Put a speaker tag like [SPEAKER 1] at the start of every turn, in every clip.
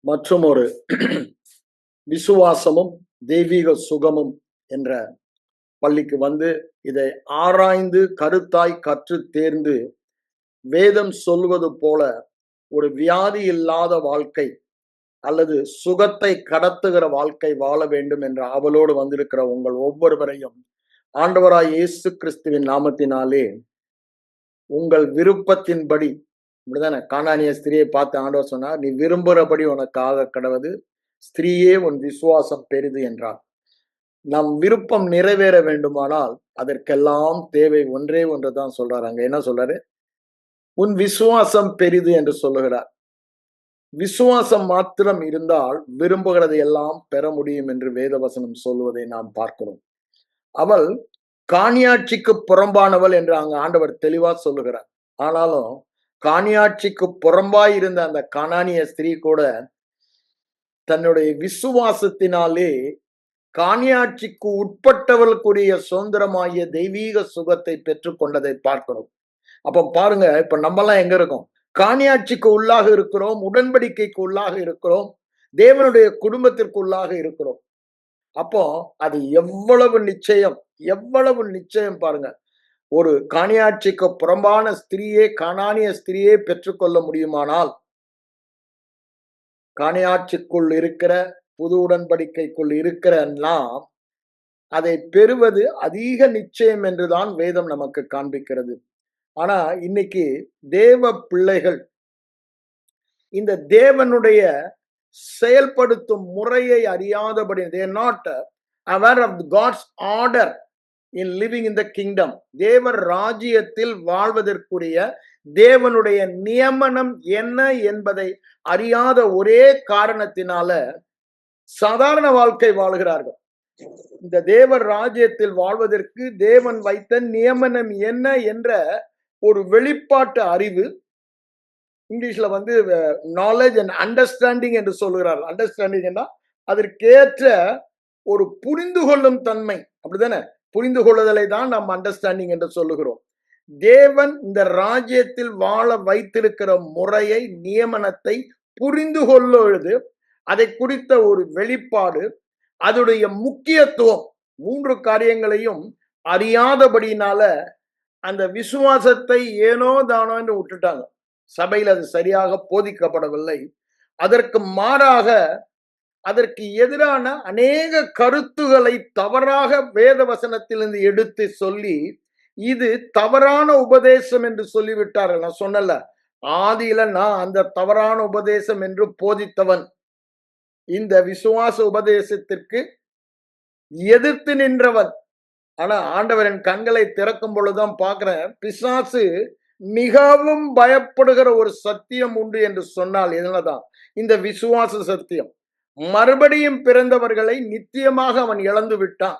[SPEAKER 1] மற்றும் ஒரு விசுவாசமும் தெய்வீக சுகமும் என்ற பள்ளிக்கு வந்து இதை ஆராய்ந்து கருத்தாய் கற்று தேர்ந்து வேதம் சொல்வது போல ஒரு வியாதி இல்லாத வாழ்க்கை அல்லது சுகத்தை கடத்துகிற வாழ்க்கை வாழ வேண்டும் என்ற ஆவலோடு வந்திருக்கிற உங்கள் ஒவ்வொருவரையும் ஆண்டவராய் இயேசு கிறிஸ்துவின் நாமத்தினாலே உங்கள் விருப்பத்தின்படி, இப்படிதானே கானானிய ஸ்திரியை பார்த்து ஆண்டவர் சொன்னார், நீ விரும்புகிறபடி உனக்கு ஆக கடவது, ஸ்திரீயே உன் விசுவாசம் பெரிது என்றார். நம் விருப்பம் நிறைவேற வேண்டுமானால் அதற்கெல்லாம் தேவை ஒன்றே ஒன்றுதான் சொல்றாரு. அங்க என்ன சொல்றாரு? உன் விசுவாசம் பெரிது என்று சொல்லுகிறார். விசுவாசம் மாத்திரம் இருந்தால் விரும்புகிறதை எல்லாம் பெற முடியும் என்று வேதவசனம் சொல்வதை நாம் பார்க்கிறோம். அவள் காணியாட்சிக்கு புறம்பானவள் என்று அங்க ஆண்டவர் தெளிவா சொல்லுகிறார். ஆனாலும் காணியாட்சிக்கு புறம்பாய் இருந்த அந்த கானானிய ஸ்திரீ கூட தன்னுடைய விசுவாசத்தினாலே காணியாட்சிக்கு உட்பட்டவர்களுக்குரிய சுதந்திரமாகிய தெய்வீக சுகத்தை பெற்றுக் கொண்டதை பார்க்கிறோம். அப்ப பாருங்க, இப்ப நம்மெல்லாம் எங்க இருக்கோம்? காணியாட்சிக்கு உள்ளாக இருக்கிறோம், உடன்படிக்கைக்கு உள்ளாக இருக்கிறோம், தேவனுடைய குடும்பத்திற்கு உள்ளாக இருக்கிறோம். அப்போ அது எவ்வளவு நிச்சயம், எவ்வளவு நிச்சயம் பாருங்க. ஒரு காணியாட்சிக்கு புறம்பான ஸ்திரியே, கானானிய ஸ்திரியே பெற்றுக்கொள்ள முடியுமானால், காணியாட்சிக்குள் இருக்கிற புது உடன்படிக்கைக்குள் இருக்கிற நாம் அதை பெறுவது அதிக நிச்சயம் என்றுதான் வேதம் நமக்கு காண்பிக்கிறது. ஆனா இன்னைக்கு தேவ பிள்ளைகள் இந்த தேவனுடைய செயல்படுத்தும் முறையை அறியாதபடி, they are not aware of God's order in living in the kingdom. தேவ ராஜ்யத்தில் வாழ்வதற்குரிய தேவனுடைய நியமனம் என்ன என்பதை அறியாத ஒரே காரணத்தினால சாதாரண வாழ்க்கை வாழ்கிறார்கள். இந்த தேவ ராஜ்யத்தில் வாழ்வதற்கு தேவன் வைத்த நியமனம் என்ன என்ற ஒரு வெளிப்பாட்டு அறிவு, இங்கிலீஷ்ல வந்து நாலேஜ் அண்ட் அண்டர்ஸ்டாண்டிங் என்று சொல்லுகிறார்கள். அண்டர்ஸ்டாண்டிங் என்ன? அதற்கேற்ற ஒரு புரிந்து கொள்ளும் தன்மை, அப்படித்தானே? புரிந்து கொள்ளுதலை தான் நாம் அண்டர்ஸ்டாண்டிங் என்று சொல்லுகிறோம். தேவன் இந்த ராஜ்யத்தில் வாழ வைத்திருக்கிற முறையை, நியமனத்தை புரிந்து கொள்ளுவது, அதை குறித்த ஒரு வெளிப்பாடு, அதனுடைய முக்கியத்துவம், மூன்று காரியங்களையும் அறியாதபடினால அந்த விசுவாசத்தை ஏனோ தானோ என்று விட்டுட்டாங்க. சபையில் அது சரியாக போதிக்கப்படவில்லை. அதற்கு மாறாக அதற்கு எதிரான அநேக கருத்துக்களை தவறாக வேத வசனத்திலிருந்து எடுத்து சொல்லி, இது தவறான உபதேசம் என்று சொல்லிவிட்டார்கள். நான் சொன்னல, ஆதியில நான் அந்த தவறான உபதேசம் என்று போதித்தவன். இந்த விசுவாச உபதேசத்திற்கு எதிர்த்து நின்றவன். ஆனா ஆண்டவரின் கண்களை திறக்கும் பொழுதுதான் பார்க்கிறேன், பிசாசு மிகவும் பயப்படுகிற ஒரு சத்தியம் உண்டு என்று சொன்னால் என்னதான்? இந்த விசுவாச சத்தியம். மறுபடியும் பிறந்தவர்களை நித்தியமாக அவன் இழந்து விட்டான்.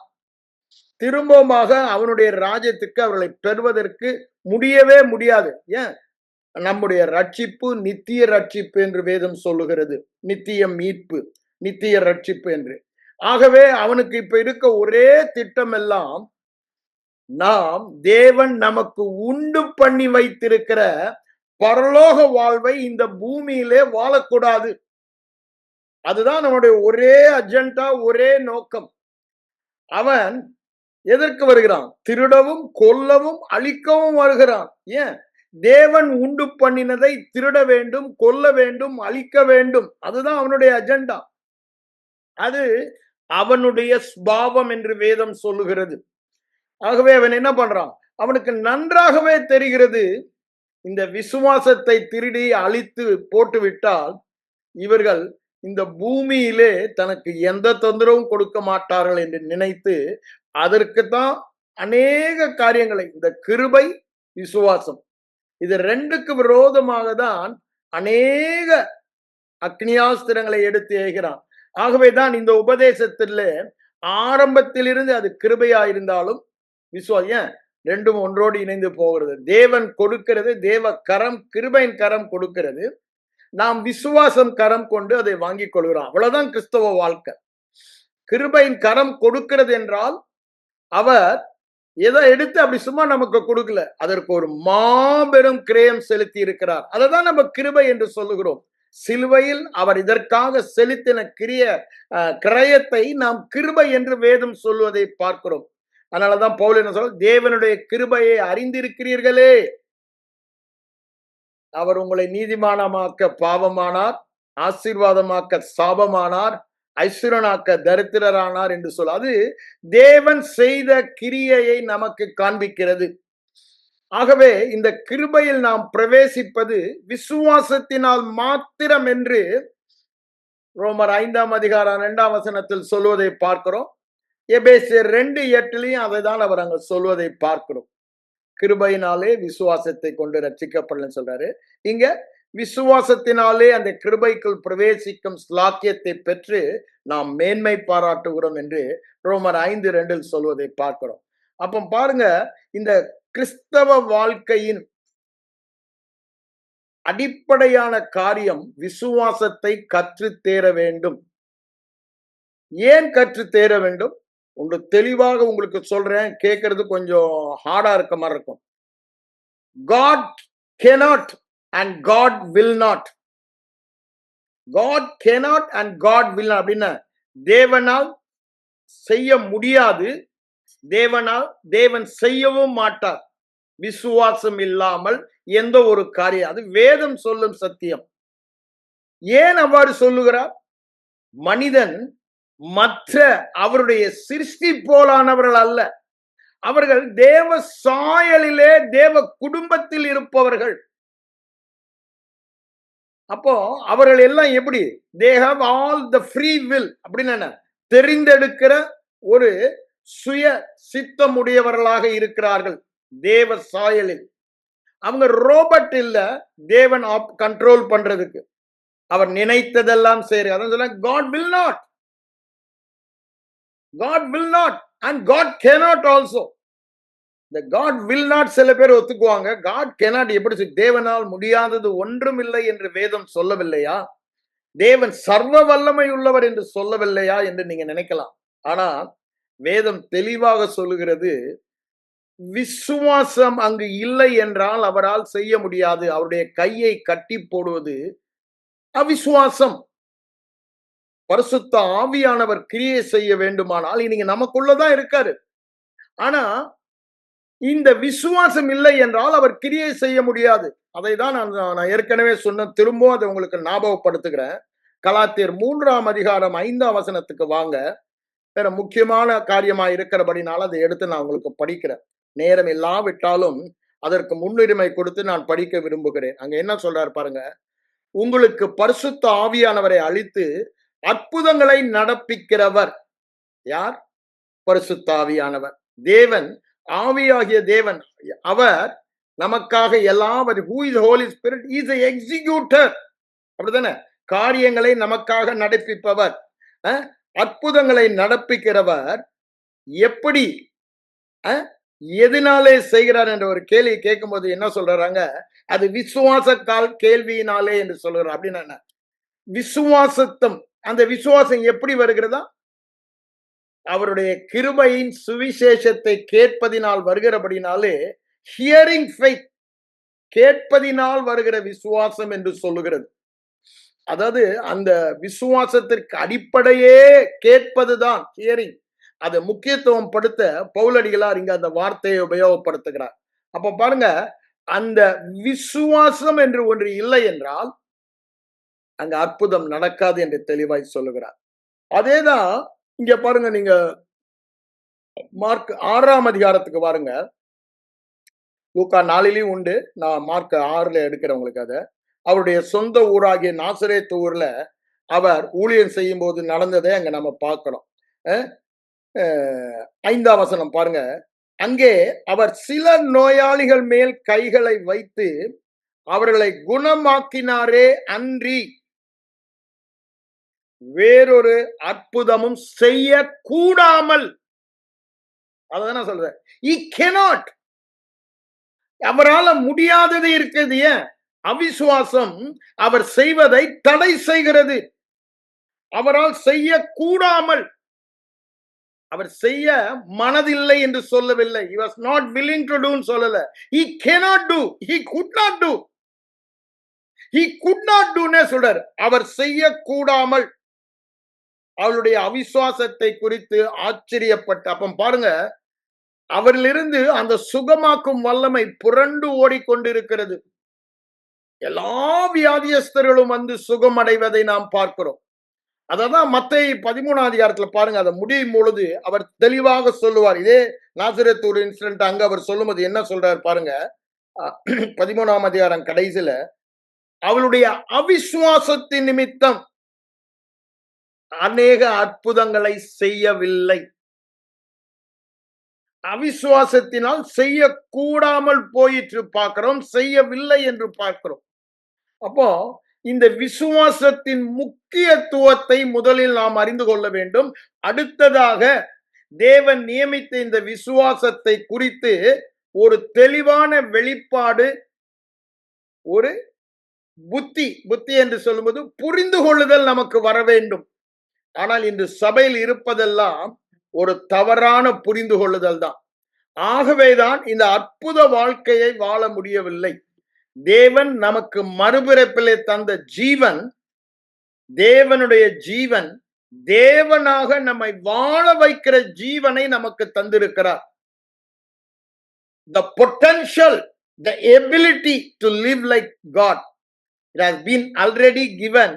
[SPEAKER 1] திரும்பமாக அவனுடைய ராஜ்யத்துக்கு அவர்களை பெறுவதற்கு முடியவே முடியாது. ஏன்? நம்முடைய ரட்சிப்பு நித்திய ரட்சிப்பு என்று வேதம் சொல்லுகிறது. நித்திய மீட்பு, நித்திய ரட்சிப்பு என்று. ஆகவே அவனுக்கு இப்ப இருக்க ஒரே திட்டம் எல்லாம், நாம் தேவன் நமக்கு உண்டு பண்ணி வைத்திருக்கிற பரலோக வாழ்வை இந்த பூமியிலே வாழக்கூடாது. அதுதான் நம்முடைய ஒரே அஜெண்டா, ஒரே நோக்கம். அவன் எதற்கு வருகிறான்? திருடவும், கொல்லவும், அழிக்கவும் வருகிறான். ஏன்? தேவன் உண்டு பண்ணினதை திருட வேண்டும், கொல்ல வேண்டும், அழிக்க வேண்டும். அதுதான் அவனுடைய அஜெண்டா. அது அவனுடைய ஸ்பாவம் என்று வேதம் சொல்லுகிறது. ஆகவே அவன் என்ன பண்றான்? அவனுக்கு நன்றாகவே தெரிகிறது, இந்த விசுவாசத்தை திருடி அழித்து போட்டு விட்டால் இவர்கள் இந்த பூமியிலே தனக்கு எந்த தொந்தரவும் கொடுக்க மாட்டார்கள் என்று நினைத்து, அதற்குத்தான் அநேக காரியங்களை, இந்த கிருபை, விசுவாசம், இது ரெண்டுக்கு விரோதமாக தான் அநேக அக்னியாஸ்திரங்களை எடுத்து ஏகிறான். ஆகவேதான் இந்த உபதேசத்துல ஆரம்பத்திலிருந்து அது கிருபையா இருந்தாலும் விசுவாசம் ரெண்டும் ஒன்றோடு இணைந்து போகிறது. தேவன் கொடுக்கிறது, தேவ கரம், கிருபையின் கரம் கொடுக்கிறது. நாம் விசுவாசம் கரம் கொண்டு அதை வாங்கிக் கொள்கிறோம். அவ்வளவுதான் கிறிஸ்தவ வாழ்க்கை. கிருபையின் கரம் கொடுக்கிறது என்றால் அவர் எதை எடுத்து அப்படி சும்மா நமக்கு கொடுக்கல, அதற்கு ஒரு மாபெரும் கிரயம் செலுத்தி இருக்கிறார். அதைதான் நம்ம கிருபை என்று சொல்லுகிறோம். சிலுவையில் அவர் இதற்காக செலுத்தின கிரயத்தை நாம் கிருபை என்று வேதம் சொல்வதை பார்க்கிறோம். அதனாலதான் பவுல் என்ன சொல்ற, தேவனுடைய கிருபையை அறிந்திருக்கிறீர்களே. அவர் உங்களை நீதிமானமாக்க பாவமானார், ஆசீர்வாதமாக்க சாபமானார், ஐஸ்வரனாக்க தரித்திரரானார் என்று சொல்ல. அது தேவன் செய்த கிரியையை நமக்கு காண்பிக்கிறது. ஆகவே இந்த கிருபையில் நாம் பிரவேசிப்பது விசுவாசத்தினால் மாத்திரம் என்று ரோமர் 5ஆம் அதிகாரம் 2ஆம் வசனத்தில் சொல்வதை பார்க்கிறோம். எபேசியர் 2:8 அதை தான் அவர் அங்க சொல்வதை பார்க்கிறோம். கிருபையினாலே விசுவாசத்தை கொண்டு ரட்சிக்கப்படலன்னு சொல்றாரு. இங்க விசுவாசத்தினாலே அந்த கிருபைக்குள் பிரவேசிக்கும் ஸ்லாக்கியத்தை பெற்று நாம் மேன்மை பாராட்டுகிறோம் என்று ரோமர் 5:2 சொல்வதை பார்க்கிறோம். அப்போ பாருங்க, இந்த கிறிஸ்தவ வாழ்க்கையின் அடிப்படையான காரியம் விசுவாசத்தை கற்று தேர வேண்டும். ஏன் கற்று தேர வேண்டும்? ஒன்று தெளிவாக உங்களுக்கு சொல்றேன், கேட்கறது கொஞ்சம் ஹார்டா இருக்க மாதிரி இருக்கும். God cannot and God will not. God cannot and God will not அப்படின்னா தேவனால் செய்ய முடியாது, தேவன் செய்யவும் மாட்டார். விசுவாசம் இல்லாமல் எந்த ஒரு காரியம், அது வேதம் சொல்லும் சத்தியம். ஏன் அவ்வாறு சொல்லுகிறார்? மனிதன் மற்ற அவருடைய சிருஷ்டி போலானவர்கள் அல்ல. அவர்கள் தேவ சாயலிலே தேவ குடும்பத்தில் இருப்பவர்கள். அப்போ அவர்கள் எல்லாம் எப்படி? they have all the free will அப்படின்னு தெரிந்தெடுக்கிற ஒரு சுய சித்தமுடையவர்களாக இருக்கிறார்கள் தேவ சாயலில். அவங்க ரோபோட் இல்ல, தேவன் கண்ட்ரோல் பண்றதுக்கு. அவர் நினைத்ததெல்லாம் சரி. அதான் சொல்ல, God will not. God will not and God cannot also. The God will not சில பேர் ஒத்துக்குவாங்க. God cannot எப்படி? தேவனால் முடியாதது ஒன்றும் இல்லை என்று வேதம் சொல்லவில்லையா? தேவன் சர்வ வல்லமை உள்ளவர் என்று சொல்லவில்லையா என்று நீங்க நினைக்கலாம். ஆனா வேதம் தெளிவாக சொல்லுகிறது, விசுவாசம் அங்கு இல்லை என்றால் அவரால் செய்ய முடியாது. அவருடைய கையை கட்டி போடுவது அவிசுவாசம். பரிசுத்த ஆவியானவர் கிரியை செய்ய வேண்டுமானால் இன்னைக்கு நமக்குள்ளதான் இருக்காரு. ஆனா இந்த விசுவாசம் இல்லை என்றால் அவர் கிரியை செய்ய முடியாது. அதை தான் நான் ஏற்கனவே சொன்ன, திரும்பவும் அதை உங்களுக்கு ஞாபகப்படுத்துகிறேன். கலாத்தியர் 3ஆம் அதிகாரம் 5ஆம் வசனத்துக்கு வாங்க. வேற முக்கியமான காரியமா இருக்கிறபடினால அதை எடுத்து நான் உங்களுக்கு படிக்கிறேன். நேரம் இல்லாவிட்டாலும் அதற்கு முன்னுரிமை கொடுத்து நான் படிக்க விரும்புகிறேன். அங்க என்ன சொல்றாரு பாருங்க, உங்களுக்கு பரிசுத்த ஆவியானவரை அளித்து அற்புதங்களை நடப்பிக்கிறவர் யார்? பரிசுத்த ஆவியானவர். தேவன், ஆவியாகிய தேவன், அவர் நமக்காக எல்லாவற்றையும், who is the Holy Spirit, he is the executor. அப்படிதானே? காரியங்களை நமக்காக நடப்பிப்பவர், அற்புதங்களை நடப்பிக்கிறவர். எப்படி, எதனாலே செய்கிறார் என்ற ஒரு கேள்வி கேட்கும் போது என்ன சொல்றாங்க? அது விசுவாச கேள்வியினாலே என்று சொல்கிறார். அப்படின்னா என்ன? விசுவாசத்தம். அந்த விசுவாசம் எப்படி வருகிறதா? அவருடைய கிருபையின் சுவிசேஷத்தை கேட்பதினால் வருகிறபடினாலே ஹியரிங் ஃபெய்த், கேட்பதினால் வருகிற விசுவாசம் என்று சொல்லுகிறது. அதாவது அந்த விசுவாசத்திற்கு அடிப்படையே கேட்பதுதான் ஹியரிங். அதை முக்கியத்துவம் படுத்த பவுலடிகளார் இங்க அந்த வார்த்தையை உபயோகப்படுத்துகிறார். அப்ப பாருங்க, அந்த விசுவாசம் என்று ஒன்று இல்லை என்றால் அங்க அற்புதம் நடக்காது என்று தெளிவாய் சொல்லுகிறார். அதேதான் இங்க பாருங்க, நீங்க மார்க் 6ஆம் அதிகாரத்துக்கு பாருங்க. லூக்கா 4லயும் உண்டு, நான் மார்க் 6ல எடுக்கிறேன் உங்களுக்கு. அதை அவருடைய சொந்த ஊராகிய நாசரேத்து ஊர்ல அவர் ஊழியம் செய்யும் போது நடந்ததை அங்க நம்ம பார்க்கிறோம். 5ஆம் வசனம் பாருங்க. அங்கே அவர் சில நோயாளிகள் மேல் கைகளை வைத்து அவர்களை குணமாக்கினாரே அன்றி வேறொரு அற்புதமும் செய்ய கூடாமல். அதான் சொல்றேன், he cannot. அவரால் முடியாதது இருக்கிறது. ஏன்? அவிசுவாசம் அவர் செய்வதை தடை செய்கிறது. அவரால் செய்ய கூடாமல், அவர் செய்ய மனதில்லை என்று சொல்லவில்லை. he was not willing to do சொல்லல. he cannot do, he could not do. he could not do சொல்றார். அவர் செய்யக்கூடாமல் அவளுடைய அவிசுவாசத்தை குறித்து ஆச்சரியப்பட்ட. அப்ப பாருங்க, அவரிலிருந்து அந்த சுகமாக்கும் வல்லமை புரண்டு ஓடிக்கொண்டிருக்கிறது. எல்லா வியாதியஸ்தர்களும் வந்து சுகமடைவதை நாம் பார்க்கிறோம். அதான் மத்தேயு 13ஆம் அதிகாரத்துல பாருங்க, அதை முடியும் பொழுது அவர் தெளிவாக சொல்லுவார். இதே நாசரேத் ஒரு இன்சிடென்ட் அங்க அவர் சொல்லும்போது என்ன சொல்றாரு பாருங்க, 13ஆம் அதிகாரம் கடைசியில, அவளுடைய அவிசுவாசத்தின் நிமித்தம் அநேக அற்புதங்களை செய்யவில்லை. அவிசுவாசத்தினால் செய்யக்கூடாமல் போயிற்று பார்க்கிறோம், செய்யவில்லை என்று பார்க்கிறோம். அப்போ இந்த விசுவாசத்தின் முக்கியத்துவத்தை முதலில் நாம் அறிந்து கொள்ள வேண்டும். அடுத்ததாக தேவன் நியமித்த இந்த விசுவாசத்தை குறித்து ஒரு தெளிவான வெளிப்பாடு, ஒரு புத்தி என்று சொல்லும்போது புரிந்து கொள்ளுதல் நமக்கு வர வேண்டும். ஆனால் இன்று சபையில் இருப்பதெல்லாம் ஒரு தவறான புரிந்து கொள்ளுதல் தான். ஆகவேதான் இந்த அற்புத வாழ்க்கையை வாழ முடியவில்லை. தேவன் நமக்கு மறுபிறப்பிலே தந்த ஜீவன், தேவனுடைய ஜீவன், தேவனாக நம்மை வாழ வைக்கிற ஜீவனை நமக்கு தந்திருக்கிறார். The potential, the ability to live like God, it has been already given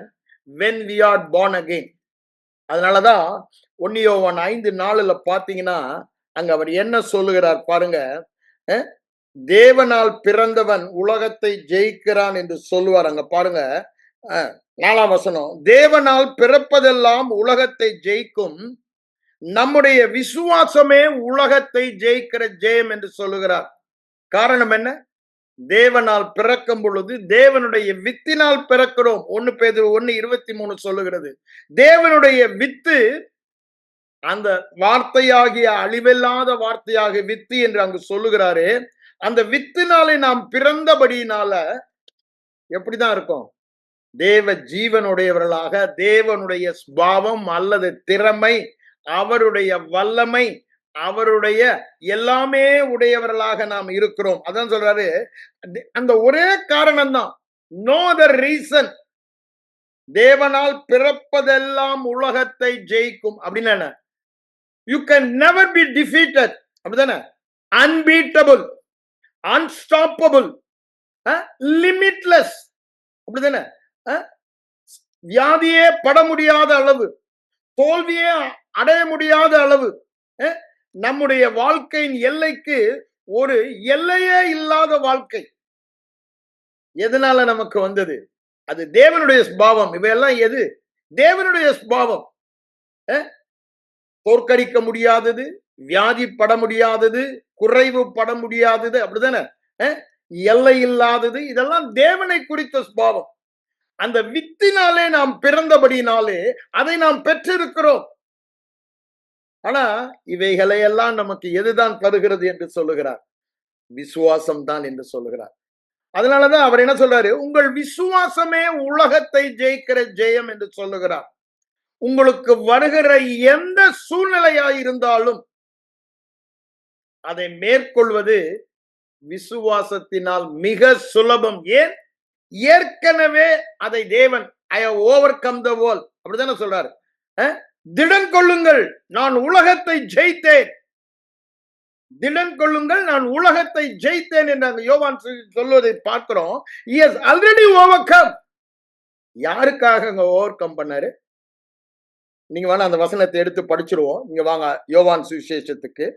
[SPEAKER 1] when we are born again. அதனாலதான் 1 யோவான் 5:4 பாத்தீங்கன்னா, அங்க அவர் என்ன சொல்லுகிறார் பாருங்க, தேவனால் பிறந்தவன் உலகத்தை ஜெயிக்கிறான் என்று சொல்லுவார். அங்க பாருங்க, 4ஆம் வசனம், தேவனால் பிறப்பதெல்லாம் உலகத்தை ஜெயிக்கும், நம்முடைய விசுவாசமே உலகத்தை ஜெயிக்கிற ஜெயம் என்று சொல்லுகிறார். காரணம் என்ன? தேவனால் பிறக்கும் பொழுது தேவனுடைய வித்தினால் பிறக்கிறோம். 1 பேதுரு 1:23 சொல்லுகிறது. தேவனுடைய வித்து, அந்த வார்த்தையாகிய அழிவில்லாத வார்த்தையாக வித்து என்று அங்கு சொல்லுகிறாரே, அந்த வித்தினாலே நாம் பிறந்தபடியினால எப்படிதான் இருக்கும்? தேவ ஜீவனுடையவர்களாக, தேவனுடைய ஸ்பாவம் அல்லது திறமை, அவருடைய வல்லமை, அவருடைய எல்லாமே உடையவர்களாக நாம் இருக்கிறோம். அதான் சொல்றாரு, அந்த ஒரே காரணம் தான், நோ அதர் ரீசன். தேவனால் பிறப்பதெல்லாம் உலகத்தை ஜெயிக்கும் அப்படின்னா என்ன? You can never be defeated, அப்படிதானே? அன்பீட்டபிள், அன்ஸ்டாப்பபிள், லிமிட்லெஸ், அப்படிதானே? வியாதியே பட முடியாத அளவு, தோல்வியே அடைய முடியாத அளவு, நம்முடைய வாழ்க்கையின் எல்லைக்கு ஒரு எல்லையே இல்லாத வாழ்க்கை எதனால நமக்கு வந்தது? அது தேவனுடைய ஸ்பாவம். இவையெல்லாம் எது? தேவனுடைய ஸ்பாவம். தோற்கடிக்க முடியாதது, வியாதி பட முடியாதது, குறைவு பட முடியாதது, அப்படிதானே? எல்லை இல்லாதது, இதெல்லாம் தேவனை குறித்த ஸ்பாவம். அந்த வித்தினாலே நாம் பிறந்தபடினாலே அதை நாம் பெற்றிருக்கிறோம். ஆனா இவைகளை எல்லாம் நமக்கு எதுதான் தருகிறது என்று சொல்லுகிறார்? விசுவாசம் தான் என்று சொல்லுகிறார். அதனாலதான் அவர் என்ன சொல்றாரு? உங்கள் விசுவாசமே உலகத்தை ஜெயிக்கிற ஜெயம் என்று சொல்லுகிறார். உங்களுக்கு வருகிற எந்த சூழ்நிலையாயிருந்தாலும் அதை மேற்கொள்வது விசுவாசத்தினால் மிக சுலபம். ஏன்? ஏற்கனவே அதை தேவன், I have overcome the world, அப்படிதானே சொல்றாரு. திடன் கொள்ளுங்கள், நான் உலகத்தை ஜெயித்தேன். திடன் கொள்ளுங்கள், நான் உலகத்தை ஜெயித்தேன் என்று யோவான் சொல்வதை பார்க்கிறோம். he has already overcome. யாருக்காக அங்க ஓவர் கம் பண்ணாரு? நீங்க வேணா அந்த வசனத்தை எடுத்து படிச்சிருவோம். நீங்க வாங்க யோவான் சுவிசேஷத்துக்கு.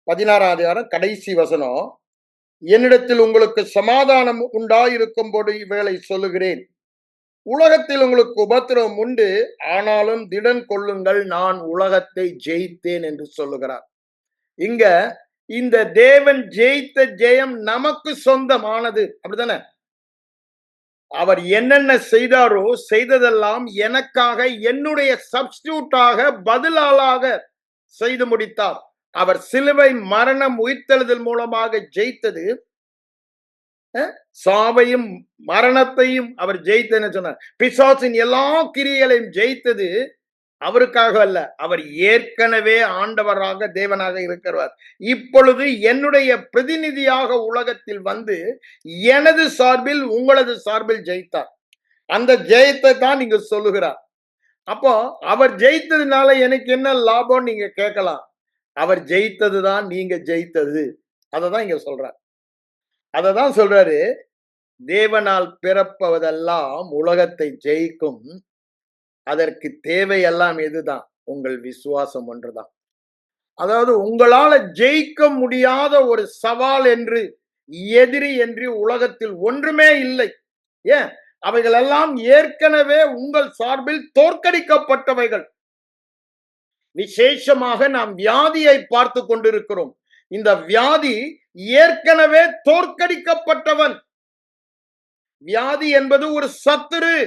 [SPEAKER 1] 16ஆம் அதிகாரம் கடைசி வசனம், என்னிடத்தில் உங்களுக்கு சமாதானம் உண்டாயிருக்கும் போது இவ்வேளை சொல்லுகிறேன், உலகத்தில் உங்களுக்கு உபத்திரவம் உண்டு, ஆனாலும் திடன் கொள்ளுங்கள், நான் உலகத்தை ஜெயித்தேன் என்று சொல்லுகிறார். இங்க இந்த தேவன் ஜெயித்த ஜெயம் நமக்கு சொந்தமானது, அப்படித்தானே? அவர் என்னென்ன செய்தாரோ செய்ததெல்லாம் எனக்காக, என்னுடைய சப்ஸ்டியூட்டாக, பதிலாளாக செய்து முடித்தார். அவர் சிலுவை மரணம் உயிர்த்தெழுதல் மூலமாக ஜெயித்தது சாவையும் மரணத்தையும் அவர் ஜெயித்தேன்னு சொன்னார். பிசாசின் எல்லா கிரியைகளையும் ஜெயித்தது அவருக்காக அல்ல, அவர் ஏற்கனவே ஆண்டவராக தேவனாக இருக்கிறார். இப்பொழுது என்னுடைய பிரதிநிதியாக உலகத்தில் வந்து எனது சார்பில் உங்களது சார்பில் ஜெயித்தார். அந்த ஜெயத்தை தான் நீங்க சொல்லுகிறார். அப்போ அவர் ஜெயித்ததுனால எனக்கு என்ன லாபம் நீங்க கேட்கலாம். அவர் ஜெயித்தது தான் நீங்க ஜெயித்தது. அததான் இங்க சொல்றார். அததான் சொல்றாரு, தேவனால் பிறப்பதெல்லாம் உலகத்தை ஜெயிக்கும். அதற்கு தேவையெல்லாம் எதுதான்? உங்கள் விசுவாசம் ஒன்றுதான். அதாவது உங்களால ஜெயிக்க முடியாத ஒரு சவால் என்று, எதிரி என்று உலகத்தில் ஒன்றுமே இல்லை. ஏன்? அவைகள் எல்லாம் ஏற்கனவே உங்கள் சார்பில் தோற்கடிக்கப்பட்டவைகள். விசேஷமாக நாம் வியாதியை பார்த்து கொண்டிருக்கிறோம். இந்த வியாதி ஏற்கனவே தோற்கடிக்கப்பட்டவன். வியாதி என்பது ஒரு சத்துரு,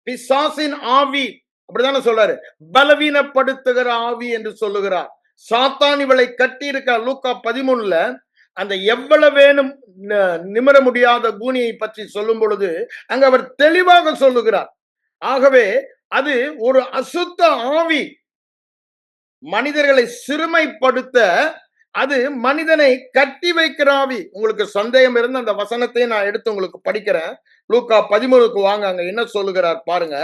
[SPEAKER 1] பிசாசின் ஆவி. அப்படித்தானே சொல்றாரு, பலவீனப்படுத்துகிற ஆவி என்று சொல்லுகிறார். சாத்தான் இவளை கட்டி இருக்க லூக்கா 13ல அந்த எவ்வளவேனும் நிமிர முடியாத கூனியை பற்றி சொல்லும் பொழுது அங்க அவர் தெளிவாக சொல்லுகிறார். ஆகவே அது ஒரு அசுத்த ஆவி, மனிதர்களை சிறுமைப்படுத்த அது மனிதனை கட்டி வைக்கிற ஆவி. உங்களுக்கு சந்தேகம் இருந்து அந்த வசனத்தை நான் எடுத்து உங்களுக்கு படிக்கிறேன். லூக்கா 13க்கு வாங்க, அங்க என்ன சொல்லுகிறார் பாருங்க.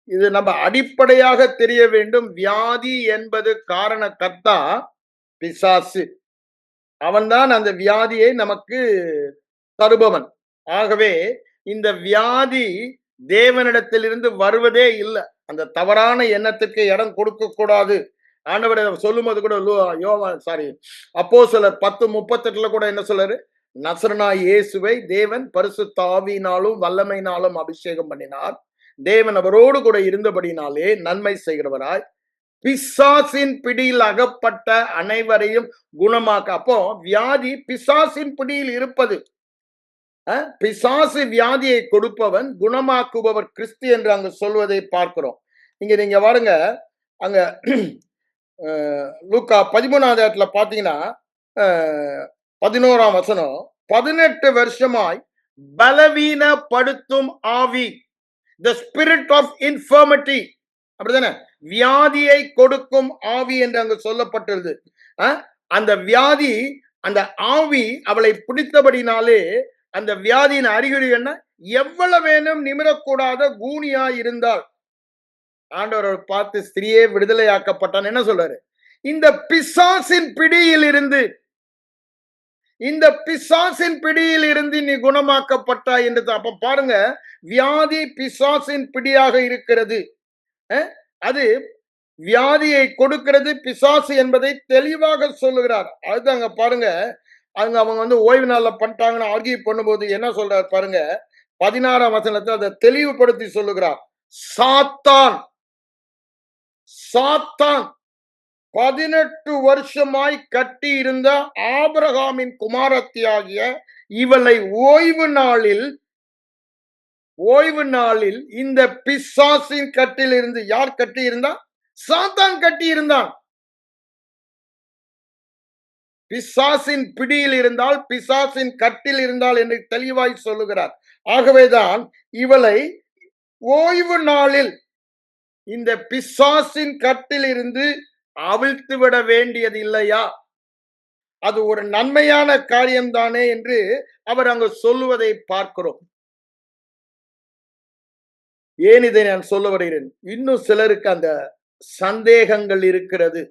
[SPEAKER 1] இது நம்ம அடிப்படையாக தெரிய வேண்டும். வியாதி என்பது காரணக்கர்த்தா பிசாசு. அவன்தான் அந்த வியாதியை நமக்கு தருபவன். ஆகவே இந்த வியாதி தேவனிடத்திலிருந்து வருவதே இல்லை. அந்த தவறான எண்ணத்துக்கு இடம் கொடுக்க கூடாது. ஆண்டவர் சொல்லும்போது கூட அப்போஸ்தலர் 10:38 கூட என்ன சொல்றாரு? நசரேனாகிய இயேசுவை தேவன் பரிசுத்த ஆவியினாலும் வல்லமையினாலும் அபிஷேகம் பண்ணினார். தேவன் அவரோடு கூட இருந்தபடினாலே நன்மை செய்கிறவராய் பிசாசின் பிடியில் அகப்பட்ட அனைவரையும் குணமாக்க. அப்போ வியாதி பிசாசின் பிடியில் இருப்பது. பிசாசு வியாதியை கொடுப்பவன், குணமாக்குபவர் கிறிஸ்து என்று அங்கு சொல்வதை பார்க்கிறோம். இங்க நீங்க பாருங்க, அங்க லூக்கா 13வது இடத்துல பாத்தீங்கன்னா 11ஆம் வசனம், 18 வருஷமாய் பலவீனப்படுத்தும் ஆவி, the spirit of infirmity, அப்படிதானே, வியாதியை கொடுக்கும் ஆவி என்று அங்கு சொல்லப்பட்டிருது. அந்த வியாதி, அந்த ஆவி அவளை பிடித்தபடினாலே அந்த வியாதியின் அறிகுறி என்ன? எவ்வளவேனும் நிமிரக்கூடாத கூனியா இருந்தால் ஆண்டவர் பார்த்து ஸ்திரியே விடுதலையாக்கப்பட்டான். என்ன சொல்றாரு? இந்த பிசாசின் பிடியில் இருந்து, இந்த பிசாசின் பிடியில் இருந்து நீ குணமாக்கப்பட்டாய் என்று. அப்ப பாருங்க, வியாதி பிசாசின் பிடியாக இருக்கிறது. அது வியாதியை கொடுக்கிறது பிசாசு என்பதை தெளிவாக சொல்லுகிறார். அது அங்க பாருங்க, அங்க அவங்க வந்து ஓய்வு நாள்ல பண்ணிட்டாங்கன்னு ஆர்கியூ பண்ணும்போது என்ன சொல்றாரு பாருங்க, 16ஆம் வசனத்தில் அதை தெளிவுபடுத்தி சொல்லுகிறார். சாத்தான் 18 வருஷமாய் கட்டி இருந்த ஆபிரகாமின் குமாரத்தியாகிய இவளை ஓய்வு நாளில் இந்த பிசாசின் கட்டில் இருந்து, யார் கட்டி இருந்தா? சாத்தான் கட்டி இருந்தான். பிசாசின் பிடியில் இருந்தால், பிசாசின் கட்டில் இருந்தால் என்று தெளிவாய் சொல்லுகிறார். ஆகவேதான் இவளை ஓய்வு நாளில் இந்த பிசாசின் கட்டில் இருந்து அவிழ்த்து விட வேண்டியது இல்லையா? அது ஒரு நன்மையான காரியம்தானே என்று அவர் அங்கு சொல்லுவதை பார்க்கிறோம். ஏன் இதை நான் சொல்ல வருகிறேன்? இன்னும் சிலருக்கு அந்த சந்தேகங்கள் இருக்கிறது.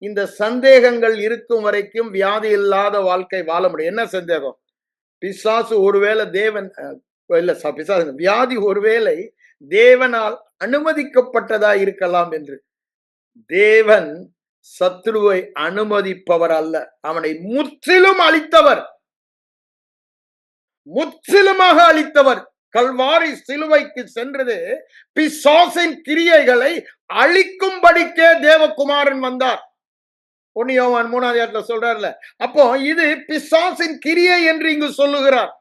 [SPEAKER 1] இந்த சந்தேகங்கள் இருக்கும் வரைக்கும் வியாதி இல்லாத வாழ்க்கை வாழ முடியும். என்ன சந்தேகம்? பிசாசு ஒருவேளை தேவன் இல்ல, பிசாசு வியாதி ஒருவேளை தேவனால் அனுமதிக்கப்பட்டதா இருக்கலாம் என்று. தேவன் சத்துருவை அனுமதிப்பவர் அல்ல, அவனை முற்றிலும் அழித்தவர், முற்றிலுமாக அழித்தவர். கல்வாரி சிலுவைக்கு சென்றது பிசாசின் கிரியைகளை அழிக்கும்படிக்கே தேவகுமாரன் வந்தார். 1 யோவான் 3ஆவது இடத்துல சொல்றாருல. அப்போ இது பிசாசின் கிரியை என்று இங்கு சொல்லுகிறார்.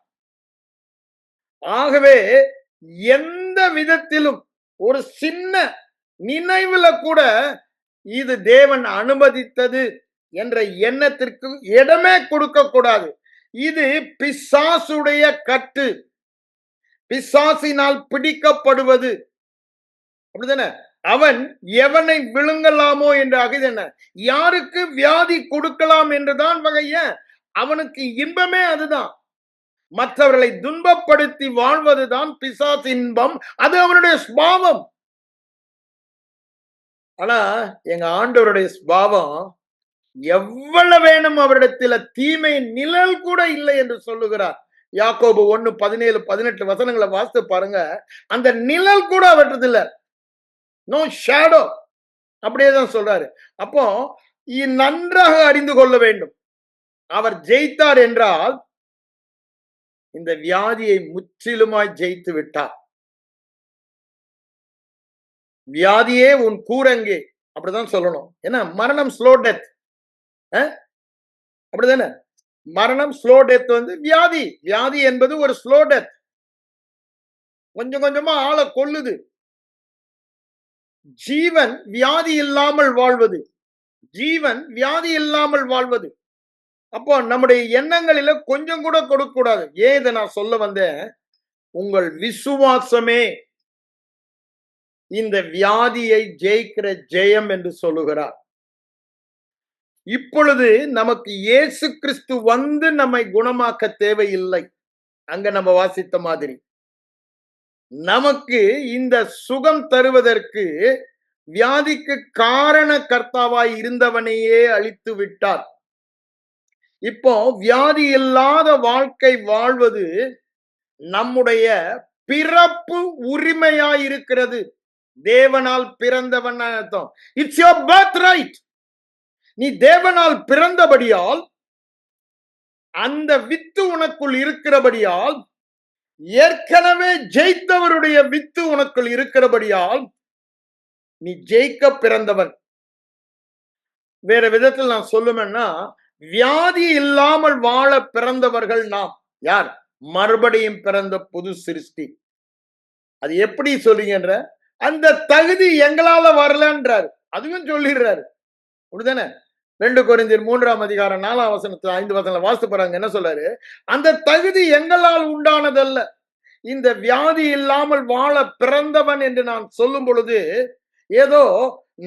[SPEAKER 1] ஆகவே எந்த விதத்திலும் ஒரு சின்ன நினைவுல கூட இது தேவன் அனுமதித்தது என்ற எண்ணத்திற்கு இடமே கொடுக்க கூடாது. இது பிசாசுடைய கட்டு, பிசாசினால் பிடிக்கப்படுவது. அப்படிதானே? அவன் எவனை விழுங்கலாமோ என்ற அகதி என்ன, யாருக்கு வியாதி கொடுக்கலாம் என்றுதான் வகைய. அவனுக்கு இன்பமே அதுதான். மற்றவர்களை துன்பப்படுத்தி வாழ்வதுதான் பிசாசு இன்பம். அது அவனுடைய சுபாவம். ஆனா எங்க ஆண்டவருடைய சுபாவம் எவ்வளவு வேணும் அவரிடத்தில் தீமை நிழல் கூட இல்லை என்று சொல்லுகிறார். யாக்கோபு 1:17-18 வசனங்களை வாசித்து பாருங்க. அந்த நிழல் கூட அவரது இல்ல. No shadow. அப்படியேதான் சொல்றாரு. அப்போ நன்றாக அறிந்து கொள்ள வேண்டும். அவர் ஜெயித்தார் என்றால் இந்த வியாதியை முற்றிலுமாய் ஜெயித்து விட்டார். வியாதியே உன் கூரங்கே, அப்படிதான் சொல்லணும். ஏன்னா மரணம் ஸ்லோ டெத். அப்படிதானே? மரணம் ஸ்லோ டெத் வியாதி. வியாதி என்பது ஒரு ஸ்லோ டெத். கொஞ்சம் கொஞ்சமா ஆளை கொல்லுது. ஜீவன் வியாதி இல்லாமல் வாழ்வது. ஜீவன் வியாதி இல்லாமல் வாழ்வது. அப்போ நம்முடைய எண்ணங்களில கொஞ்சம் கூட கொடுக்க கூடாது. ஏன் இதை நான் சொல்ல வந்தேன்? உங்கள் விசுவாசமே இந்த வியாதியை ஜெயிக்கிற ஜெயம் என்று சொல்லுகிறார். இப்பொழுது நமக்கு இயேசு கிறிஸ்து நம்மை குணமாக்க தேவையில்லை. அங்க நம்ம வாசித்த மாதிரி நமக்கு இந்த சுகம் தருவதற்கு வியாதிக்கு காரண கர்த்தாவாய் இருந்தவனையே அழித்து விட்டார். இப்போ வியாதி இல்லாத வாழ்க்கை வாழ்வது நம்முடைய பிறப்பு உரிமையாய் இருக்கிறது. தேவனால் பிறந்தவன் அர்த்தம். It's your birth right. நீ தேவனால் பிறந்தபடியால், அந்த வித்து உனக்குள் இருக்கிறபடியால், ஏற்கனவே ஜெயித்தவருடைய வித்து உனக்குள் இருக்கிறபடியால் நீ ஜெயிக்க பிறந்தவன். வேற விதத்தில் நான் சொல்லுவேன்னா, வியாதி இல்லாமல் வாழ பிறந்தவர்கள் நாம். யார்? மறுபடியும் பிறந்த புது சிருஷ்டி. அது எப்படி சொல்றீங்கன்ற அந்த தகுதி எங்களால வரலன்றாரு. அதுவும் சொல்லிடுறாரு. அப்படிதானே? 2 கொரிந்தியர் 3:4 5 வசனத்துல வாசித்து போறாங்க. என்ன சொல்றாரு? அந்த தகுதி எங்களால் உண்டானதல்ல. இந்த வியாதி இல்லாமல் வாழ பிறந்தவன் என்று நான் சொல்லும் பொழுது ஏதோ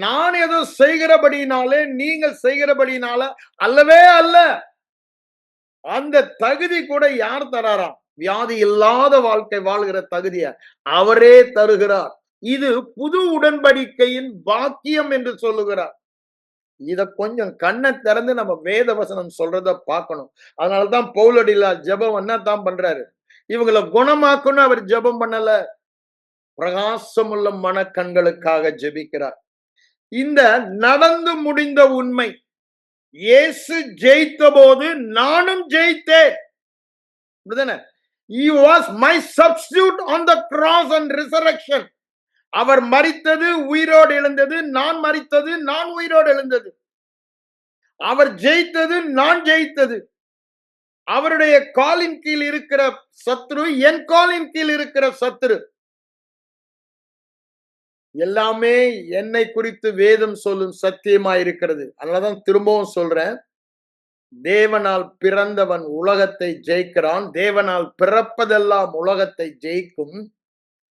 [SPEAKER 1] நான் ஏதோ செய்கிறபடினாலே, நீங்கள் செய்கிறபடினால அல்லவே அல்ல. அந்த தகுதி கூட யார் தராராம்? வியாதி இல்லாத வாழ்க்கை வாழ்கிற தகுதிய அவரே தருகிறார். இது புது உடன்படிக்கையின் பாக்கியம் என்று சொல்லுகிறார். இத கொஞ்சம் கண்ணை திறந்து நம்ம வேத வசனம் சொல்றத பார்க்கணும். அதனாலதான் பவுலடியில ஜெபம் என்னதான் பண்றாரு? இவங்களை குணமாக்கணும் அவர் ஜெபம் பண்ணல. பிரகாசமுள்ள மனக்கண்களுக்காக ஜெபிக்கிறார். இந்த நடந்து முடிந்த உண்மை, இயேசு ஜெயித்த போது நானும் ஜெயித்தேன். He was my substitute on the cross and resurrection. அவர் மரித்தது, உயிரோடு எழுந்தது. நான் மரித்தது, நான் உயிரோடு எழுந்தது. அவர் ஜெயித்தது, நான் ஜெயித்தது. அவருடைய காலின் கீழ் இருக்கிற சத்துரு என் காலின் கீழ் இருக்கிற சத்துரு. எல்லாமே என்னை குறித்து வேதம் சொல்லும் சத்தியமாயிருக்கிறது. அதனாலதான் திரும்பவும் சொல்றேன், தேவனால் பிறந்தவன் உலகத்தை ஜெயிக்கிறான். தேவனால் பிறப்பதெல்லாம் உலகத்தை ஜெயிக்கும்.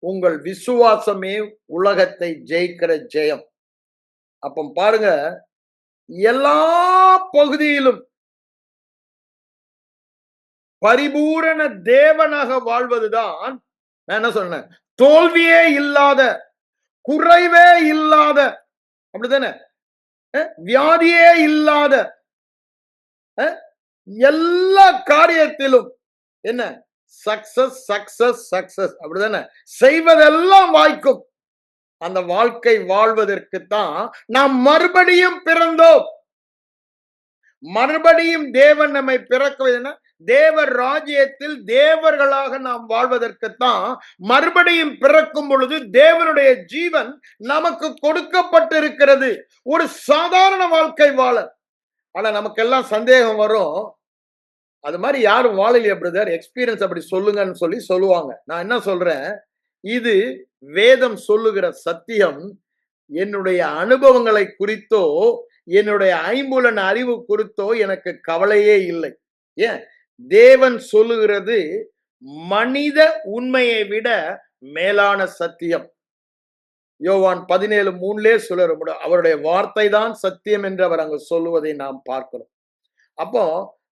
[SPEAKER 1] உங்கள் விசுவாசமே உலகத்தை ஜெயிக்கிற ஜெயம். அப்ப பாருங்க, எல்லா பகுதியிலும் பரிபூரண தேவனாக வாழ்வதுதான் நான் என்ன சொன்னேன், தோல்வியே இல்லாத, குறைவே இல்லாத, அப்படித்தானே, வியாதியே இல்லாத, எல்லா காரியத்திலும் என்ன சக்சஸ் சக்சஸ் சக்சஸ், அப்படிதானே, செய்வதெல்லாம் வாய்க்கும். அந்த வாழ்க்கை வாழ்வதற்குத்தான் நாம் மறுபடியும் பிறந்தோம். மறுபடியும் தேவன் நம்மை பிறக்குவதுன்னா தேவர் ராஜ்யத்தில் தேவர்களாக நாம் வாழ்வதற்குத்தான் மறுபடியும் பிறக்கும் பொழுது தேவனுடைய ஜீவன் நமக்கு கொடுக்கப்பட்டிருக்கிறது. ஒரு சாதாரண வாழ்க்கை வாழ. ஆனா நமக்கெல்லாம் சந்தேகம் வரும், அது மாதிரி யாரும் வாழலையா பிரதர், எக்ஸ்பீரியன்ஸ் அப்படி சொல்லுங்கன்னு சொல்லுவாங்க. நான் என்ன சொல்றேன், இது வேதம் சொல்லுகிற சத்தியம். என்னுடைய அனுபவங்களை குறித்தோ என்னுடைய ஐம்புலன் அறிவு குறித்தோ எனக்கு கவலையே இல்லை. ஏன்? தேவன் சொல்லுகிறது மனித உண்மையை விட மேலான சத்தியம். யோவான் 17:3 சொல்ல முடியும். அவருடைய வார்த்தை தான் சத்தியம் என்று அவர் அங்கு சொல்லுவதை நாம் பார்க்கிறோம். அப்போ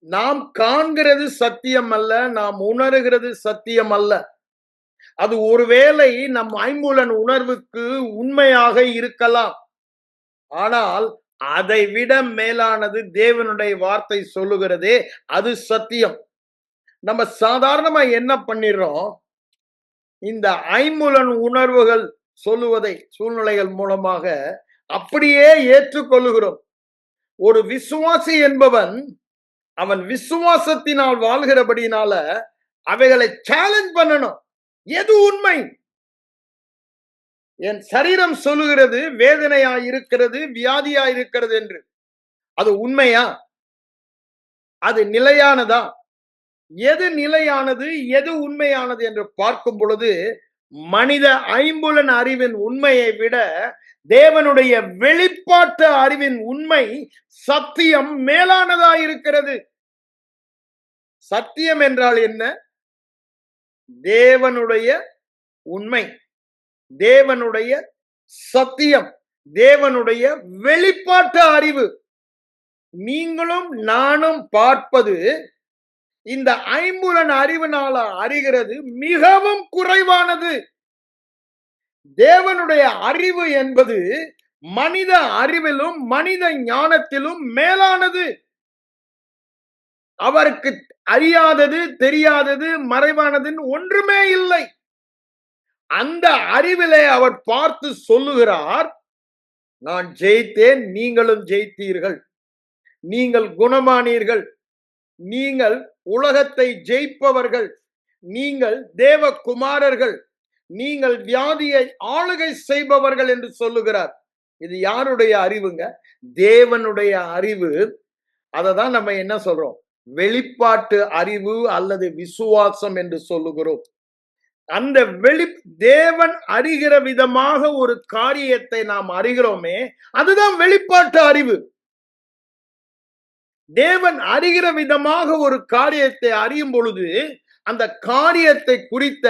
[SPEAKER 1] நாம் காண்கிறது சத்தியம் அல்ல, நாம் உணர்கிறது சத்தியம் அல்ல. அது ஒருவேளை நம் ஐம்புலன் உணர்வுக்கு உண்மையாக இருக்கலாம். ஆனால் அதை விட மேலானது தேவனுடைய வார்த்தை சொல்லுகிறதே, அது சத்தியம். நம்ம சாதாரணமா என்ன பண்ணிடுறோம், இந்த ஐம்புலன் உணர்வுகள் சொல்லுவதை சூழ்நிலைகள் மூலமாக அப்படியே ஏற்றுக்கொள்ளுகிறோம். ஒரு விசுவாசி என்பவன் அவன் விசுவாசத்தினால் வாழ்கிறபடினால அவைகளை சேலஞ்ச் பண்ணணும். எது உண்மை? என் சரீரம் சொல்லுகிறது வேதனையா இருக்கிறது, வியாதியா இருக்கிறது என்று. அது உண்மையா? அது நிலையானதா? எது நிலையானது, எது உண்மையானது என்று பார்க்கும் பொழுது மனித ஐம்புலன் அறிவின் உண்மையை விட தேவனுடைய வெளிப்பாட்டு அறிவின் உண்மை சத்தியம் மேலானதா இருக்கிறது. சத்தியம் என்றால் என்ன? தேவனுடைய உண்மை, தேவனுடைய சத்தியம், தேவனுடைய வெளிப்பாட்டு அறிவு. நீங்களும் நானும் பார்ப்பது இந்த ஐம்புலன் அறிவினால அறிகிறது மிகவும் குறைவானது. தேவனுடைய அறிவு என்பது மனித அறிவிலும் மனித ஞானத்திலும் மேலானது. அவருக்கு அறியாதது, தெரியாதது, மறைவானதுன்னு ஒன்றுமே இல்லை. அந்த அறிவிலே அவர் பார்த்து சொல்லுகிறார், நான் ஜெயித்தேன், நீங்களும் ஜெயித்தீர்கள், நீங்கள் குணமானீர்கள், நீங்கள் உலகத்தை ஜெயிப்பவர்கள், நீங்கள் தேவகுமாரர்கள், நீங்கள் வியாதியை ஆளுகை செய்பவர்கள் என்று சொல்லுகிறார். இது யாருடைய அறிவுங்க? தேவனுடைய அறிவு. அததான் நம்ம என்ன சொல்றோம்? வெளிப்பாட்டு அறிவு அல்லது விசுவாசம் என்று சொல்லுகிறோம். அந்த தேவன் அறிகிற விதமாக ஒரு காரியத்தை நாம் அறிகிறோமே, அதுதான் வெளிப்பாட்டு அறிவு. தேவன் அறிகிற விதமாக ஒரு காரியத்தை அறியும் பொழுது அந்த காரியத்தை குறித்த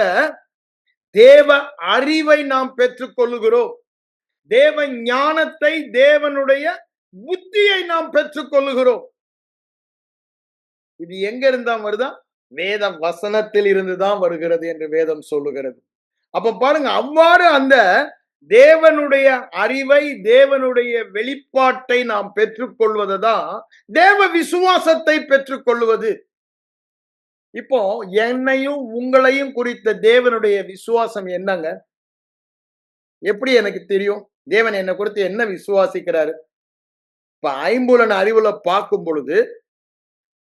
[SPEAKER 1] தேவ அறிவை நாம் பெற்றுக் கொள்ளுகிறோம். தேவ ஞானத்தை, தேவனுடைய புத்தியை நாம் பெற்றுக் கொள்ளுகிறோம். இது எங்க இருந்தா வருதா? வேத வசனத்தில் இருந்துதான் வருகிறது என்று வேதம் சொல்லுகிறது. அப்ப பாருங்க, அவ்வாறு அந்த தேவனுடைய அறிவை, தேவனுடைய வெளிப்பாட்டை நாம் பெற்றுக்கொள்வதுதான் தேவ விசுவாசத்தை பெற்றுக்கொள்வது. இப்போ என்னையும் உங்களையும் குறித்த தேவனுடைய விசுவாசம் என்னங்க? எப்படி எனக்கு தெரியும்? தேவன் என்னை குறித்து என்ன விசுவாசிக்கிறாரு? இப்ப ஐம்புலன் அறிவுல பார்க்கும் பொழுது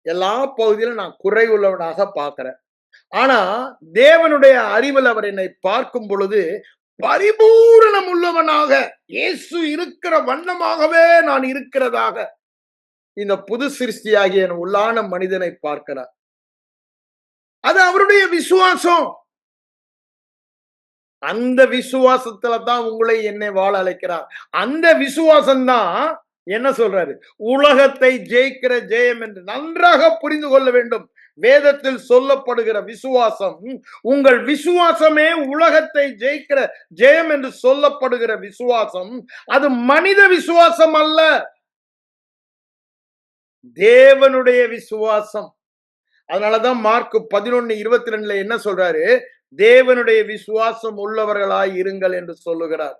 [SPEAKER 1] எல்லா பகுதியிலும் நான் குறைவுள்ளவனாக பார்க்கிறேன். ஆனா தேவனுடைய அறிவில் அவர் என்னை பார்க்கும் பொழுது பரிபூரணம் உள்ளவனாக, இயேசு இருக்கிற வண்ணமாகவே நான் இருக்கிறதாக இந்த புது சிருஷ்டியாகிய என் உள்ளான மனிதனை பார்க்கிறார். அது அவருடைய விசுவாசம். அந்த விசுவாசத்துல தான் உங்களை என்னை வாழ அழைக்கிறார். அந்த விசுவாசம் தான் என்ன சொல்றாரு? உலகத்தை ஜெயிக்கிற ஜெயம் என்று நன்றாக புரிந்து கொள்ள வேண்டும். வேதத்தில் சொல்லப்படுகிற விசுவாசம், உங்கள் விசுவாசமே உலகத்தை ஜெயிக்கிற ஜெயம் என்று சொல்லப்படுகிற விசுவாசம், அது மனித விசுவாசம் அல்ல, தேவனுடைய விசுவாசம். அதனாலதான் மார்க் 11:22 என்ன சொல்றாரு? தேவனுடைய விசுவாசம் உள்ளவர்களாய் இருங்கள் என்று சொல்லுகிறார்.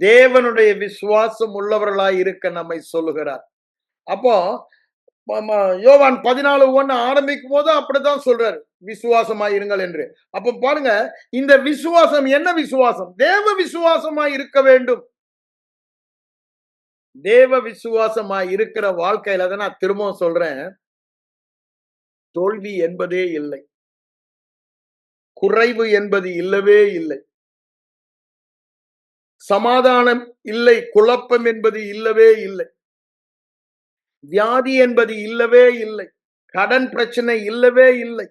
[SPEAKER 1] தேவனுடைய விசுவாசம் உள்ளவர்களாய் இருக்க நம்மை சொல்லுகிறார். அப்போ யோவான் 14:1 ஆரம்பிக்கும் போது அப்படித்தான் சொல்றாரு, விசுவாசமாய் இருங்கள் என்று. அப்ப பாருங்க, இந்த விசுவாசம் என்ன விசுவாசம்? தேவ விசுவாசமாய் இருக்க வேண்டும். தேவ விசுவாசமாய் இருக்கிற வாழ்க்கையில தான் நான் திரும்பவும் சொல்றேன், தோல்வி என்பதே இல்லை, குறைவு என்பது இல்லவே இல்லை, சமாதானம் இல்லை, குழப்பம் என்பது இல்லவே இல்லை, வியாதி என்பது இல்லவே இல்லை, கடன் பிரச்சனை இல்லவே இல்லை,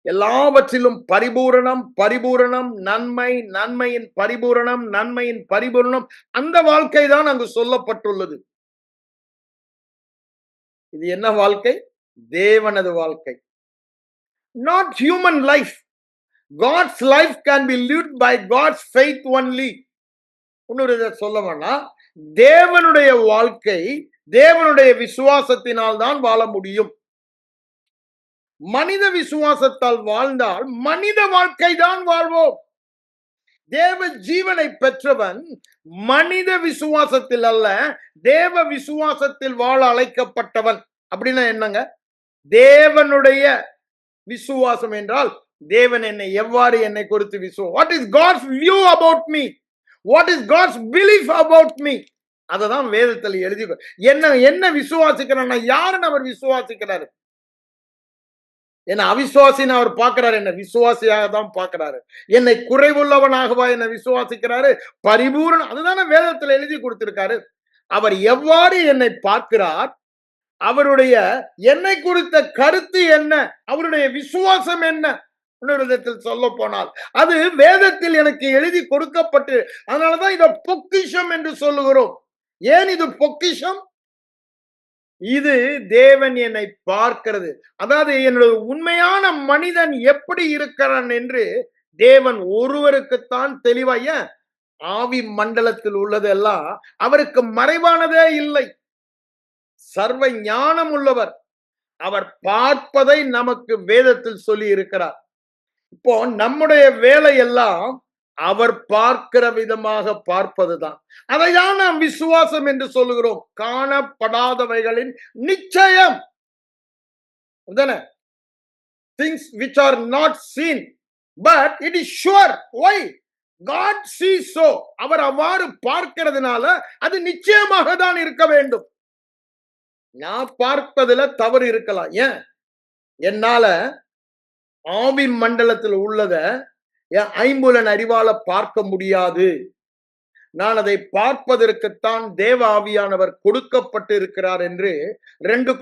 [SPEAKER 1] எல்லாவற்றிலும் பரிபூரணம், பரிபூரணம், நன்மை, நன்மையின் பரிபூரணம், நன்மையின் பரிபூரணம். அந்த வாழ்க்கை தான் அங்கு சொல்லப்பட்டுள்ளது. இது என்ன வாழ்க்கை? தேவனது வாழ்க்கை. Not human life. God's life can be lived by God's faith only. இன்னொரு இதை சொல்ல வேணா, தேவனுடைய வாழ்க்கை தேவனுடைய விசுவாசத்தினால் தான் வாழ முடியும். மனித விசுவாசத்தால் வாழ்ந்தால் மனித வாழ்க்கை தான் வாழ்வோம். தேவ ஜீவனை பெற்றவன் மனித விசுவாசத்தில் அல்ல, தேவ விசுவாசத்தில் வாழ அழைக்கப்பட்டவன். அப்படின்னா என்னங்க? தேவனுடைய விசுவாசம் என்றால் தேவன் என்னை குறித்து விசுவாசம். What is God's view about me? What is God's belief about me? அததான் வேதத்தில் எழுதி என்ன விசுவாசிக்கிறான், யாருன்னு அவர் விசுவாசிக்கிறாரு. என்ன அவிசுவாசின்னு அவர் பார்க்கிறாரு, என்ன விசுவாசியாக தான் பார்க்கிறாரு. என்னை குறைவுள்ளவனாகவா என்ன விசுவாசிக்கிறாரு? பரிபூர்ணம். அதுதானே வேதத்தில் எழுதி கொடுத்திருக்காரு. அவர் எவ்வாறு என்னை பார்க்கிறார், அவருடைய என்னை குறித்த கருத்து என்ன, அவருடைய விசுவாசம் என்ன, இன்னொரு விதத்தில் சொல்ல போனால் அது வேதத்தில் எனக்கு எழுதி கொடுக்கப்பட்டு, அதனாலதான் இதை பொக்கிஷம் என்று சொல்லுகிறோம். ஏன் இது பொக்கிஷம்? இது தேவன் என்னை பார்க்கிறது. அதாவது என்னுடைய உண்மையான மனிதன் எப்படி இருக்கிறான் என்று தேவன் ஒருவருக்குத்தான் தெளிவாய. ஆவி மண்டலத்தில் உள்ளதெல்லாம் அவருக்கு மறைவானதே இல்லை. சர்வ ஞானம் உள்ளவர். அவர் பார்ப்பதை நமக்கு வேதத்தில் சொல்லி இருக்கிறார். இப்போ நம்முடைய வேலையெல்லாம் அவர் பார்க்கிற விதமாக பார்ப்பதுதான். அதைதான் நாம் விசுவாசம் என்று சொல்லுகிறோம். காணப்படாதவைகளின் நிச்சயம். Things which are not seen, but it is sure. Why? God sees so. அவர் அவ்வாறு பார்க்கிறதுனால அது நிச்சயமாக தான் இருக்க வேண்டும். நான் பார்ப்பதுல தவறு இருக்கலாம். ஏன்? என்னால ஆவி மண்டலத்தில் உள்ளத என் ஐம்புலன் அறிவால பார்க்க முடியாது. நான் அதை பார்ப்பதற்குத்தான் தேவ ஆவியானவர் கொடுக்கப்பட்டு இருக்கிறார் என்று 1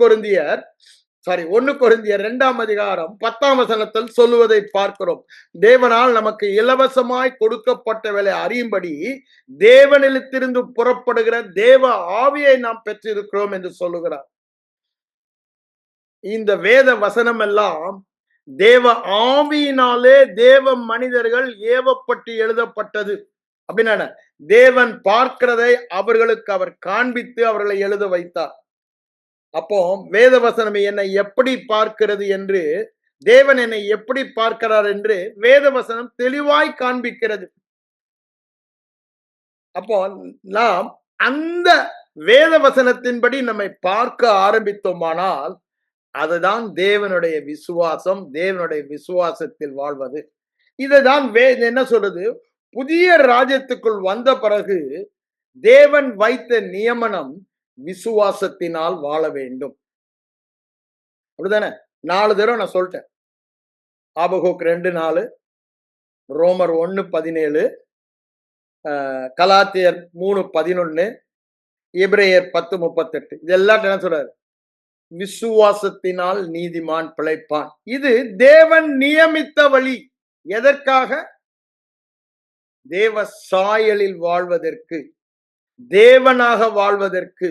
[SPEAKER 1] கொரிந்தியர் 2ஆம் அதிகாரம் 10ஆம் வசனத்தில் சொல்லுவதை பார்க்கிறோம். தேவனால் நமக்கு இலவசமாய் கொடுக்கப்பட்டவளை அறியும்படி தேவனிடத்திலிருந்து புறப்படுகிற தேவ ஆவியை நாம் பெற்றிருக்கிறோம் என்று சொல்லுகிறார். இந்த வேத வசனம் எல்லாம் தேவ ஆவியினாலே தேவ மனிதர்கள் ஏவப்பட்டு எழுதப்பட்டது. அப்படின்னா தேவன் பார்க்கிறதை அவர்களுக்கு அவர் காண்பித்து அவர்களை எழுத வைத்தார். அப்போ வேத வசனம் என்னை எப்படி பார்க்கிறது என்று, தேவன் என்னை எப்படி பார்க்கிறார் என்று வேத வசனம் தெளிவாய் காண்பிக்கிறது. அப்போ நாம் அந்த வேத வசனத்தின்படி நம்மை பார்க்க ஆரம்பித்தோமானால் அதுதான் தேவனுடைய விசுவாசம். தேவனுடைய விசுவாசத்தில் வாழ்வது. இதுதான் என்ன சொல்றது? புதிய ராஜ்யத்துக்குள் வந்த பிறகு தேவன் வைத்த நியமனம் விசுவாசத்தினால் வாழ வேண்டும். அப்படிதானே? 4 தடவை நான் சொல்லிட்டேன். ஆபகுக் 2:4, ரோமர் 1:17, கலாத்தியர் 3:11, எபிரேயர் 10:38. இதெல்லாம் என்ன சொல்றாரு? விசுவாசத்தினால் நீதிமான் பிழைப்பான். இது தேவன் நியமித்த வழி. எதற்காக? தேவ சாயலில் வாழ்வதற்கு, தேவனாக வாழ்வதற்கு,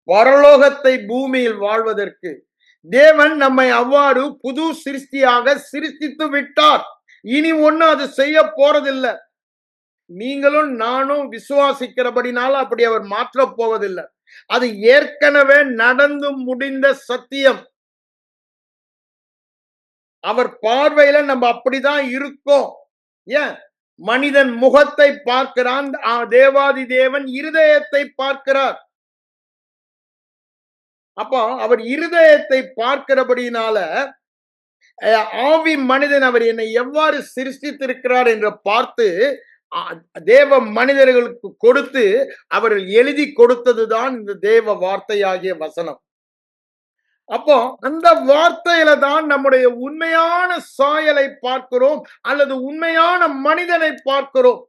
[SPEAKER 1] பரலோகத்தை பூமியில் வாழ்வதற்கு. தேவன் நம்மை அவ்வாறு புது சிருஷ்டியாக சிருஷ்டித்து விட்டார். இனி ஒண்ணு அது செய்ய போறதில்லை. நீங்களும் நானும் விசுவாசிக்கிறபடினால அப்படி அவர் மாற்ற போவதில்லை. அது ஏற்கனவே நடந்து முடிந்த சத்தியம். அவர் பார்வையில நம்ம அப்படிதான் இருக்கோம். ஏன்? மனிதன் முகத்தை பார்க்கிறான், தேவாதி தேவன் இருதயத்தை பார்க்கிறார். அப்போ அவர் இருதயத்தை பார்க்கிறபடினால ஆவி மனிதன் அவர் என்னை எவ்வாறு சிருஷ்டித்திருக்கிறார் என்று பார்த்து தேவ மனிதர்களுக்கு கொடுத்து அவர்கள் எழுதி கொடுத்ததுதான் இந்த தேவ வார்த்தையாகிய வசனம். அப்போ அந்த வார்த்தையில தான் நம்முடைய உண்மையான சாயலை பார்க்கிறோம், அல்லது உண்மையான மனிதனை பார்க்கிறோம்.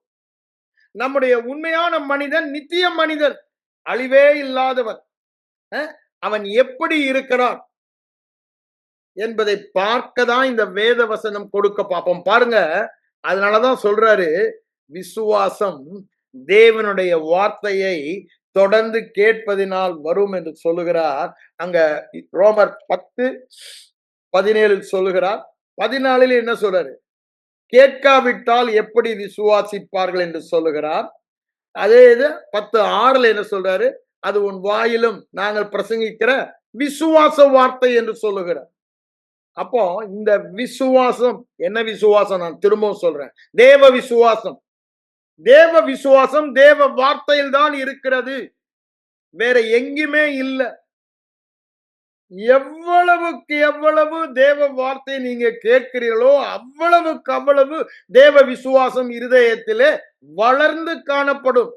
[SPEAKER 1] நம்முடைய உண்மையான மனிதன் நித்திய மனிதன், அழிவே இல்லாதவன். அவன் எப்படி இருக்கிறான்? என்பதை பார்க்க தான் இந்த வேத வசனம் கொடுக்க பார்ப்போம். பாருங்க, அதனாலதான் சொல்றாரு, விசுவாசம் தேவனுடைய வார்த்தையை தொடர்ந்து கேட்பதினால் வரும் என்று சொல்லுகிறார். அங்க ரோமர் 10:17 சொல்லுகிறார். 14 என்ன சொல்றாரு? கேட்காவிட்டால் எப்படி விசுவாசிப்பார்கள் என்று சொல்லுகிறார். அதே இது 10:6 என்ன சொல்றாரு? அது உன் வாயிலும் நாங்கள் பிரசங்கிக்கிற விசுவாச வார்த்தை என்று சொல்லுகிறார். அப்போ இந்த விசுவாசம் என்ன விசுவாசம்? நான் திரும்பவும் சொல்றேன், தேவ விசுவாசம். தேவ விசுவாசம் தேவ வார்த்தையில் தான் இருக்கிறது, வேற எங்குமே இல்லை. எவ்வளவுக்கு எவ்வளவு தேவ வார்த்தை நீங்க கேட்கிறீர்களோ அவ்வளவுக்கு அவ்வளவு தேவ விசுவாசம் இருதயத்திலே வளர்ந்து காணப்படும்.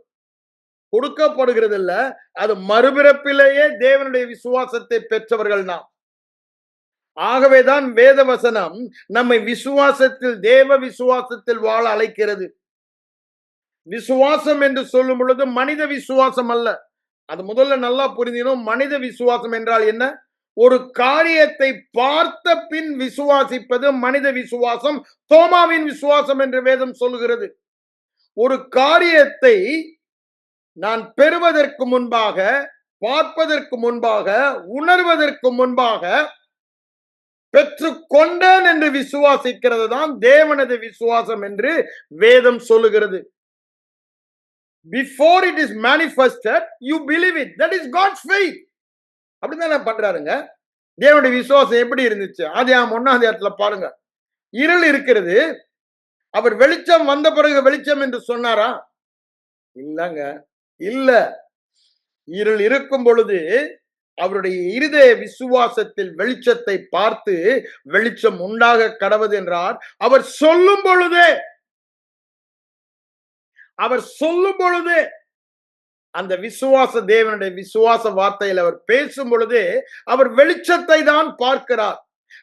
[SPEAKER 1] கொடுக்கப்படுகிறது இல்ல, அது மறுபிறப்பிலேயே தேவனுடைய விசுவாசத்தை பெற்றவர்கள் நாம். ஆகவேதான் வேத வசனம் நம்மை விசுவாசத்தில், தேவ விசுவாசத்தில் வாழ அழைக்கிறது. விசுவாசம் என்று சொல்லும் பொழுது மனித விசுவாசம் அல்ல. அது முதல்ல நல்லா புரிஞ்சிடும். மனித விசுவாசம் என்றால் என்ன? ஒரு காரியத்தை பார்த்த பின் விசுவாசிப்பது மனித விசுவாசம், தோமாவின் விசுவாசம் என்று வேதம் சொல்லுகிறது. ஒரு காரியத்தை நான் பெறுவதற்கு முன்பாக, பார்ப்பதற்கு முன்பாக, உணர்வதற்கு முன்பாக பெற்றுக்கொண்டேன் என்று விசுவாசிக்கிறது தான் தேவனது விசுவாசம் என்று வேதம் சொல்லுகிறது. Before it is manifested, you believe it. That is God's faith. அப்படிதான் பண்றாருங்க. தேவனுடைய விசுவாசம் எப்படி இருந்துச்சு? ஆதியாகமம் 1 பாருங்க. இருள் இருக்கிறது, அவர் வெளிச்சம் வந்த பிறகு வெளிச்சம் என்று சொன்னாரா? இல்லங்க, இல்ல. இருள் இருக்கும் பொழுது அவருடைய இருதய விசுவாசத்தில் வெளிச்சத்தை பார்த்து வெளிச்சம் உண்டாக கடவது என்றார். அவர் சொல்லும் பொழுதே அந்த விசுவாச தேவனுடைய விசுவாச வார்த்தையில் அவர் பேசும் பொழுதே அவர் வெளிச்சத்தை தான் பார்க்கிறார்,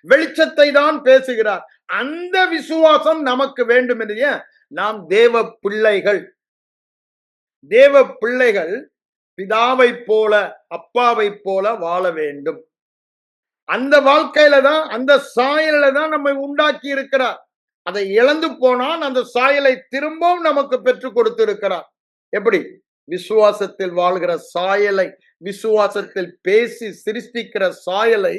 [SPEAKER 1] வெளிச்சத்தை தான் பேசுகிறார். அந்த விசுவாசம் நமக்கு வேண்டும் என்று. நாம் தேவ பிள்ளைகள், தேவ பிள்ளைகள் பிதாவை போல, அப்பாவை போல வாழ வேண்டும். அந்த வாழ்க்கையில தான், அந்த சாயல தான் நம்மை உண்டாக்கி இருக்கிறார். அதை இழந்து போனால் அந்த சாயலை திரும்பவும் நமக்கு பெற்றுக் கொடுத்திருக்கிறார். எப்படி? விசுவாசத்தில் வாழ்கிற சாயலை, விசுவாசத்தில் பேசி சிருஷ்டிக்கிற சாயலை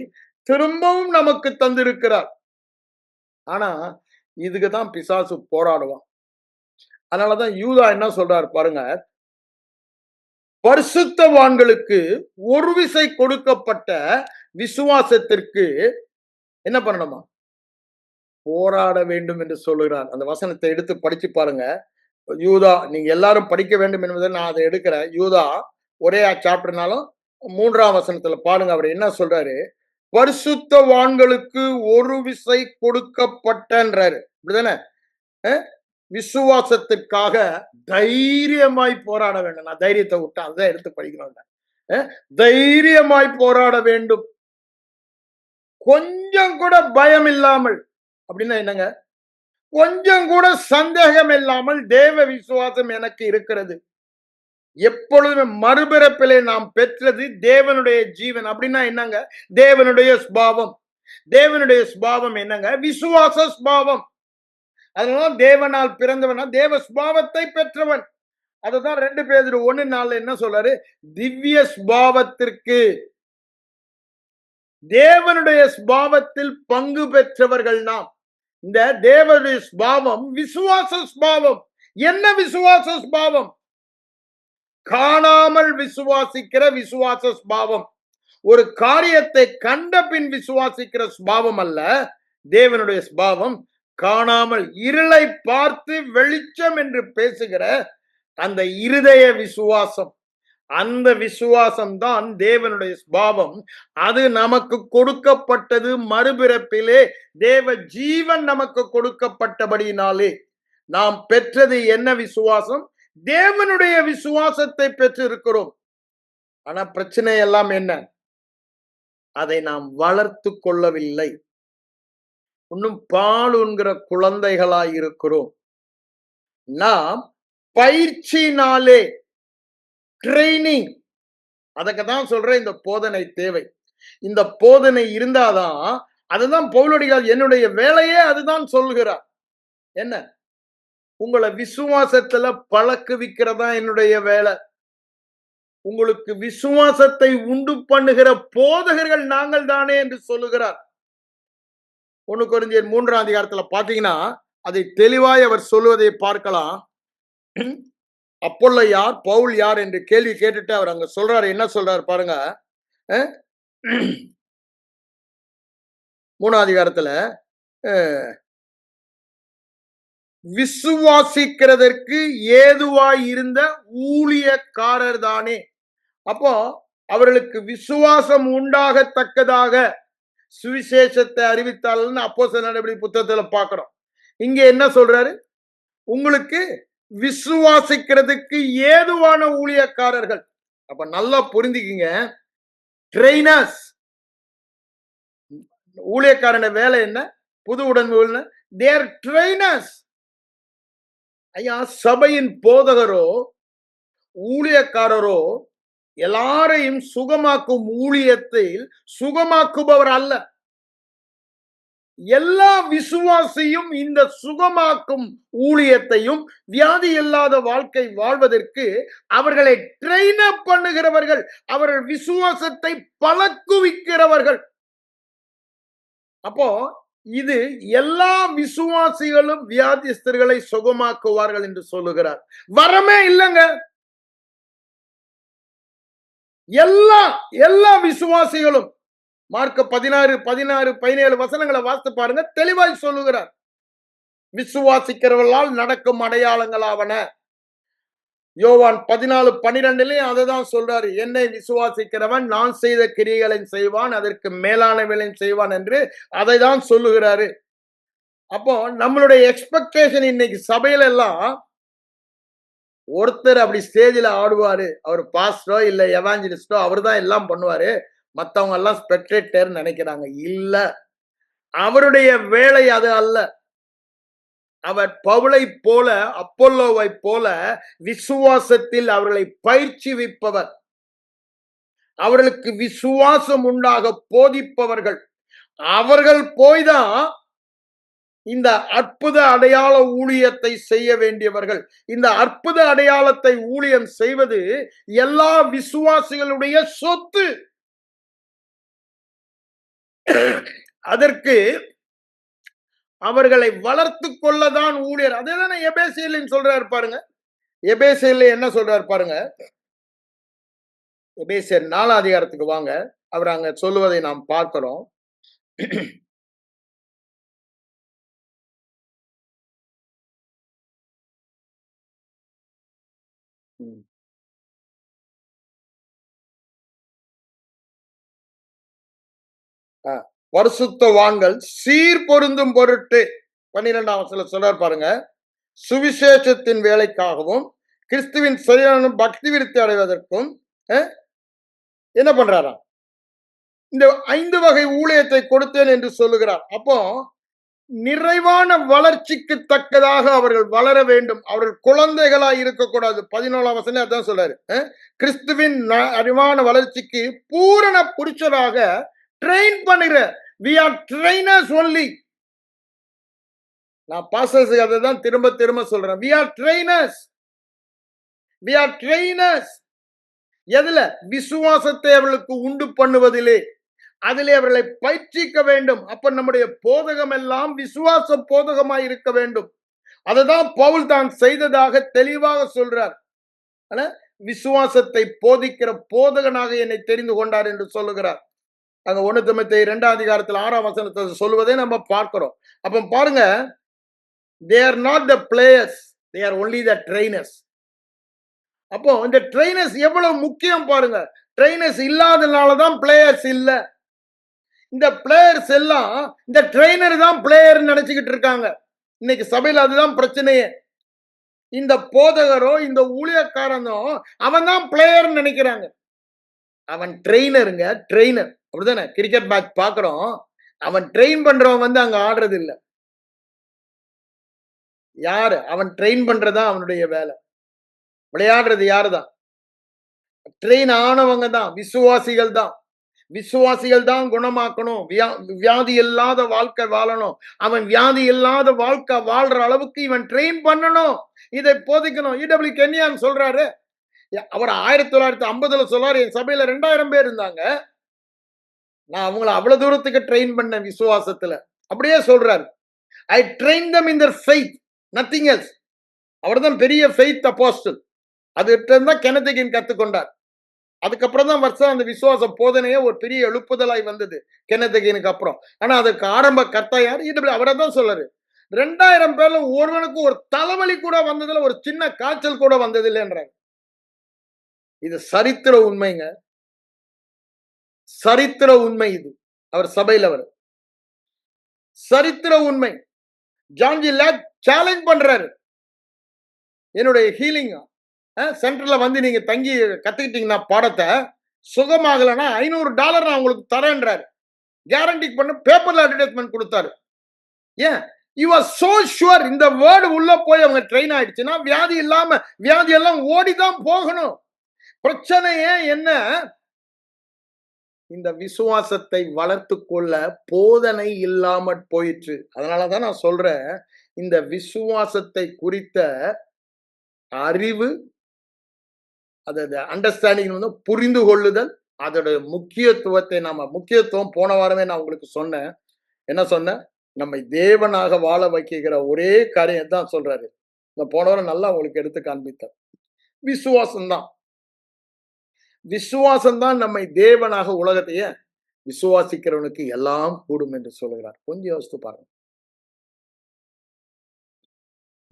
[SPEAKER 1] திரும்பவும் நமக்கு தந்திருக்கிறார். ஆனா இதுக்குதான் பிசாசு போராடுவான். அதனாலதான் யூதா என்ன சொல்றாரு பாருங்க, பரிசுத்தவான்களுக்கு ஒரு விசை கொடுக்கப்பட்ட விசுவாசத்திற்கு என்ன பண்ணணுமா? போராட வேண்டும் என்று சொல்லுகிறார். அந்த வசனத்தை எடுத்து படிச்சு பாருங்க. யூதா, நீங்க எல்லாரும் படிக்க வேண்டும் என்பதை நான் அதை எடுக்கிறேன். யூதா ஒரே சாப்டர்னாலும் 3ஆம் வசனத்துல பாருங்க, அவர் என்ன சொல்றாரு? பரிசுத்தவான்களுக்கு ஒரு விசை கொடுக்கப்பட்டன்றாரு. அப்படிதானே? விசுவாசத்திற்காக தைரியமாய் போராட வேண்டும். நான் தைரியத்தை விட்டா அதான் எடுத்து படிக்கணும். தைரியமாய் போராட வேண்டும், கொஞ்சம் கூட பயம் இல்லாமல். அப்படின்னா என்னங்க? கொஞ்சம் கூட சந்தேகம் இல்லாமல் தேவ விசுவாசம் எனக்கு இருக்கிறது. எப்பொழுதுமே மறுபிறப்பிலே நாம் பெற்றது தேவனுடைய ஜீவன். அப்படின்னா என்னங்க? தேவனுடைய ஸ்பாவம். தேவனுடைய ஸ்பாவம் என்னங்க? விசுவாச ஸ்பாவம். அதனால தேவனால் பிறந்தவனா தேவ ஸ்பாவத்தை பெற்றவன். அதுதான் 2 பேதுரு 1:4 என்ன சொல்றாரு? திவ்ய ஸ்பாவத்திற்கு, தேவனுடைய ஸ்பாவத்தில் பங்கு பெற்றவர்கள் நாம். இந்த தேவனுடைய ஸ்பாவம் விசுவாச ஸ்பாவம். என்ன விசுவாச ஸ்பாவம்? காணாமல் விசுவாசிக்கிற விசுவாச ஸ்பாவம். ஒரு காரியத்தை கண்ட பின் விசுவாசிக்கிற ஸ்பாவம் அல்ல தேவனுடைய ஸ்பாவம். காணாமல், இருளை பார்த்து வெளிச்சம் என்று பேசுகிற அந்த இருதய விசுவாசம். அந்த விசுவாசம் தான் தேவனுடைய ஸ்பாவம். அது நமக்கு கொடுக்கப்பட்டது மறுபிறப்பிலே. தேவ ஜீவன் நமக்கு கொடுக்கப்பட்டபடியினாலே நாம் பெற்றது என்ன விசுவாசம்? தேவனுடைய விசுவாசத்தை பெற்றிருக்கிறோம். ஆனா பிரச்சனை எல்லாம் என்ன? அதை நாம் வளர்த்து கொள்ளவில்லை. இன்னும் பால் உண்கிற குழந்தைகளாய் இருக்கிறோம். நாம் பயிற்சினாலே, ட்ரைனிங், அதுக்கு தான் சொல்றேன் இந்த போதனை தேவை. இந்த போதனை இருந்தாதான் அதுதான் பவுலடிகள் என்னுடைய வேலையே அதுதான் சொல்கிறார். என்ன? உங்களை விசுவாசத்துல பழக்குவிக்கிறதா என்னுடைய வேலை. உங்களுக்கு விசுவாசத்தை உண்டு பண்ணுகிற போதகர்கள் நாங்கள் தானே என்று சொல்லுகிறார். 1 கொரிந்தியர் 3ஆம் அதிகாரத்துல பாத்தீங்கன்னா அதை தெளிவாய் அவர் சொல்லுவதை பார்க்கலாம். அப்பொல்லோ யார், பவுல் யார் என்று கேள்வி கேட்டுட்டு அவர் அங்க சொல்றாரு. என்ன சொல்றாரு பாருங்க. 3ஆம் அதிகாரத்துல விசுவாசிக்கிறதற்கு ஏதுவாய் இருந்த ஊழியக்காரர் தானே. அப்போ அவர்களுக்கு விசுவாசம் உண்டாகத்தக்கதாக சுவிசேஷத்தை அறிவித்தாள்னு அப்போஸ்தலர் நடவடிக்கை புத்தகத்துல பார்க்கிறோம். இங்க என்ன சொல்றாரு? உங்களுக்கு விசுவாசிக்கிறதுக்கு ஏதுவான ஊழியக்காரர்கள். அப்ப நல்லா புரிஞ்சுக்கிங்க. ட்ரெயினர்ஸ். ஊழியக்காரன வேலை என்ன? புது உடன்படிக்கையில தேர் ட்ரெயினர்ஸ். ஐயா, சபையின் போதகரோ ஊழியக்காரரோ எல்லாரையும் சுகமாக்கும் ஊழியத்தில் சுகமாக்குபவர் அல்ல. எல்லா விசுவாசியும் இந்த சுகமாக்கும் ஊழியத்தையும் வியாதி இல்லாத வாழ்க்கை வாழ்வதற்கு அவர்களை ட்ரெயின் அப் பண்ணுகிறவர்கள், அவர்கள் விசுவாசத்தை பழக்குவிக்கிறவர்கள். அப்போ இது எல்லா விசுவாசிகளும் வியாதிஸ்தர்களை சுகமாக்குவார்கள் என்று சொல்லுகிறார். வரமே இல்லைங்க. எல்லா விசுவாசிகளும் மார்க் 16, 17 வசனங்களை வாசித்து பாருங்க. தெளிவாய் சொல்லுகிறார். விசுவாசிக்கிறவர்களால் நடக்கும் அடையாளங்களாவன. யோவான் 14:12 அதைதான் சொல்றாரு. என்னை விசுவாசிக்கிறவன் நான் செய்த கிரியைகளை செய்வான், அதற்கு மேலானவைகளையும் செய்வான் என்று அதை தான் சொல்லுகிறாரு. அப்போ நம்மளுடைய எக்ஸ்பெக்டேஷன் இன்னைக்கு சபையில எல்லாம் ஒருத்தர் அப்படி ஸ்டேஜில் ஆடுவாரு, அவர் பாஸ்டரோ இல்ல எவாஞ்சலிஸ்டோ, அவர் தான் எல்லாம் பண்ணுவாரு, மத்தவங்க எல்லாம் ஸ்பெக்டேட்டர் நினைக்கிறாங்க. இல்ல, அவருடைய வேலை அது அல்ல. அவர் பவுலை போல அப்பொல்லோவை போல விசுவாசத்தில் அவர்களை பயிற்சிவிப்பவர், அவர்களுக்கு விசுவாசம் உண்டாக போதிப்பவர்கள். அவர்கள் போய்தான் இந்த அற்புத அடையாள ஊழியத்தை செய்ய வேண்டியவர்கள். இந்த அற்புத அடையாளத்தை ஊழியம் செய்வது எல்லா விசுவாசிகளுடைய சொத்து. அதற்கு அவர்களை வளர்த்து கொள்ளதான் ஊழியர். அதேதானே எபேசியர்ல சொல்றாரு பாருங்க. எபேசியர்ல என்ன சொல்றாரு பாருங்க. எபேசியர் 4ஆம் அதிகாரத்துக்கு வாங்க. அவர் அங்க சொல்லுவதை நாம் பார்க்கிறோம். பரிசுத்தவான்கள் சீர் பொருந்தும் பொருட்டு 12ஆம் வசனத்துல சொல்றார் பாருங்க. சுவிசேஷத்தின் வேலைக்காகவும் கிறிஸ்துவின் சரியான பக்தி விருத்தி அடைவதற்கும் என்ன பண்றாராம்? இந்த 5 வகை ஊழியத்தை கொடுத்தேன் என்று சொல்லுகிறார். அப்போ நிறைவான வளர்ச்சிக்கு தக்கதாக அவர்கள் வளர வேண்டும். அவர்கள் குழந்தைகளாய் இருக்கக்கூடாது. 14ஆம் வசனம் அதான் சொல்றாரு. கிறிஸ்துவின் அறிவான வளர்ச்சிக்கு பூரண புருஷராக ட்ரெயின் பண்ணுகிற we are trainers only. நான் பாஸ்டர்ஸ் அதை தான் திரும்ப சொல்றேன். we are trainers. எதுல? விசுவாசத்தை அவர்களுக்கு உண்டு பண்ணுவதிலே, அதிலே அவர்களை பயிற்சிக்க வேண்டும். அப்ப நம்முடைய போதகம் எல்லாம் விசுவாச போதகமாய் இருக்க வேண்டும். அதுதான் பவுல் தான் செய்ததாக தெளிவாக சொல்றார். விசுவாசத்தை போதிக்கிற போதகனாக என்னை தெரிந்து கொண்டார் என்று சொல்லுகிறார். அங்க 1 தீமோத்தேயு 2ஆம் அதிகாரத்தில் 6ஆம் வசனத்தை சொல்லுவதை நம்ம பார்க்கிறோம். அப்ப பாருங்க, they are not the players, they are only the trainers. அப்போ இந்த ட்ரெயினர்ஸ் எவ்வளவு முக்கியம் பாருங்க. ட்ரெயினர்ஸ் இல்லாதனாலதான் பிளேயர்ஸ் இல்ல. இந்த பிளேயர்ஸ் எல்லாம் இந்த ட்ரெயினர் தான் பிளேயர் நினைச்சுக்கிட்டு இருக்காங்க. இன்னைக்கு சபையில அதுதான் பிரச்சனையே. இந்த போதகரோ இந்த ஊழியக்காரனோ அவன் தான் பிளேயர் நினைக்கிறாங்க. அவன் ட்ரெயினருங்க, ட்ரெயினர். அப்படிதானே? கிரிக்கெட் மேட்ச் பாக்குறோம், அவன் ட்ரெயின் பண்றவன் அங்க ஆடுறது இல்ல. யாரு? அவன் ட்ரெயின் பண்றதா அவனுடைய வேலை. விளையாடுறது யாருதான்? ட்ரெயின் ஆனவங்க தான், விசுவாசிகள் தான். விசுவாசிகள் தான் குணமாக்கணும். வியாதி இல்லாத வாழ்க்கை வாழணும். அவன் வியாதி இல்லாத வாழ்க்கை வாழ்ற அளவுக்கு இவன் ட்ரெயின் பண்ணணும். இதை போதிக்கணும். இடபிள்யூ கென்யான் சொல்றாரு. அவர் 1950 சொல்றாரு, என் சபையில 2000 பேர் இருந்தாங்க. நான் அவங்கள அவ்வளவு தூரத்துக்கு ட்ரெயின் பண்ண விசுவாசத்துல. அப்படியே சொல்றாரு. I train them in their faith, nothing else. அவர்தான் பெரிய ஃபெய்த் அப்போஸ்டல். அதுகிட்ட இருந்தா கென்னத் ஹேகின் கத்துக்கொண்டார். அதுக்கப்புறம் தான் வருஷம் அந்த விசுவாச போதனையே ஒரு பெரிய எழுப்புதலாய் வந்தது கென்னத் ஹேகினுக்கு அப்புறம். ஆனா அதுக்கு ஆரம்ப கர்த்தா யார்? அவரை தான் சொல்றாரு. 2000 பேர்ல ஒருவனுக்கு ஒரு தலைவலி கூட வந்ததுல, ஒரு சின்ன காய்ச்சல் கூட வந்தது இல்லைன்றாங்க. இது சரித்திர உண்மைங்க. சரித்திர உண்மை இது. அவர் சபையில் அவர் சரித்திர உண்மை. ஜான்ஜி லேக் சேலஞ்ச் பண்றாரு. என்னுடைய ஹீலிங் சென்டர்ல வந்து நீங்க தங்கி கத்துக்கிட்டீங்கன்னா பாடத்தை, சுகமாகலன்னா $500 நான் உங்களுக்கு தரேன்றாரு. கேரண்டி பண்ண பேப்பர்ல அட்வர்டைஸ்மெண்ட் கொடுத்தாரு. ஏன்? யூ ஆர் சோ ஷுவர் இந்த வேர்டு உள்ள போய் அவங்க ட்ரெயின் ஆயிடுச்சுன்னா வியாதி இல்லாம வியாதி எல்லாம் ஓடிதான் போகணும். பிரச்சனையே என்ன? இந்த விசுவாசத்தை வளர்த்து கொள்ள போதனை இல்லாம போயிற்று. அதனாலதான் நான் சொல்றேன், இந்த விசுவாசத்தை குறித்த அறிவு, அதோட அண்டர்ஸ்டாண்டிங் வந்து புரிந்து கொள்ளுதல், அதோட முக்கியத்துவத்தை முக்கியத்துவம் போன வாரமே நான் உங்களுக்கு சொன்னேன். என்ன சொன்னேன்? நம்மை தேவனாக வாழ வைக்கிற ஒரே காரியம் தான் சொல்றாரு. இந்த போன வாரம் நல்லா உங்களுக்கு எடுத்து காண்பித்தார். விசுவாசம் தான். விசுவாசம் தான் நம்மை தேவனாக உலகத்தையே விசுவாசிக்கிறவனுக்கு எல்லாம் கூடும் என்று சொல்லுகிறார். கொஞ்சம் யோசித்து பாருங்க.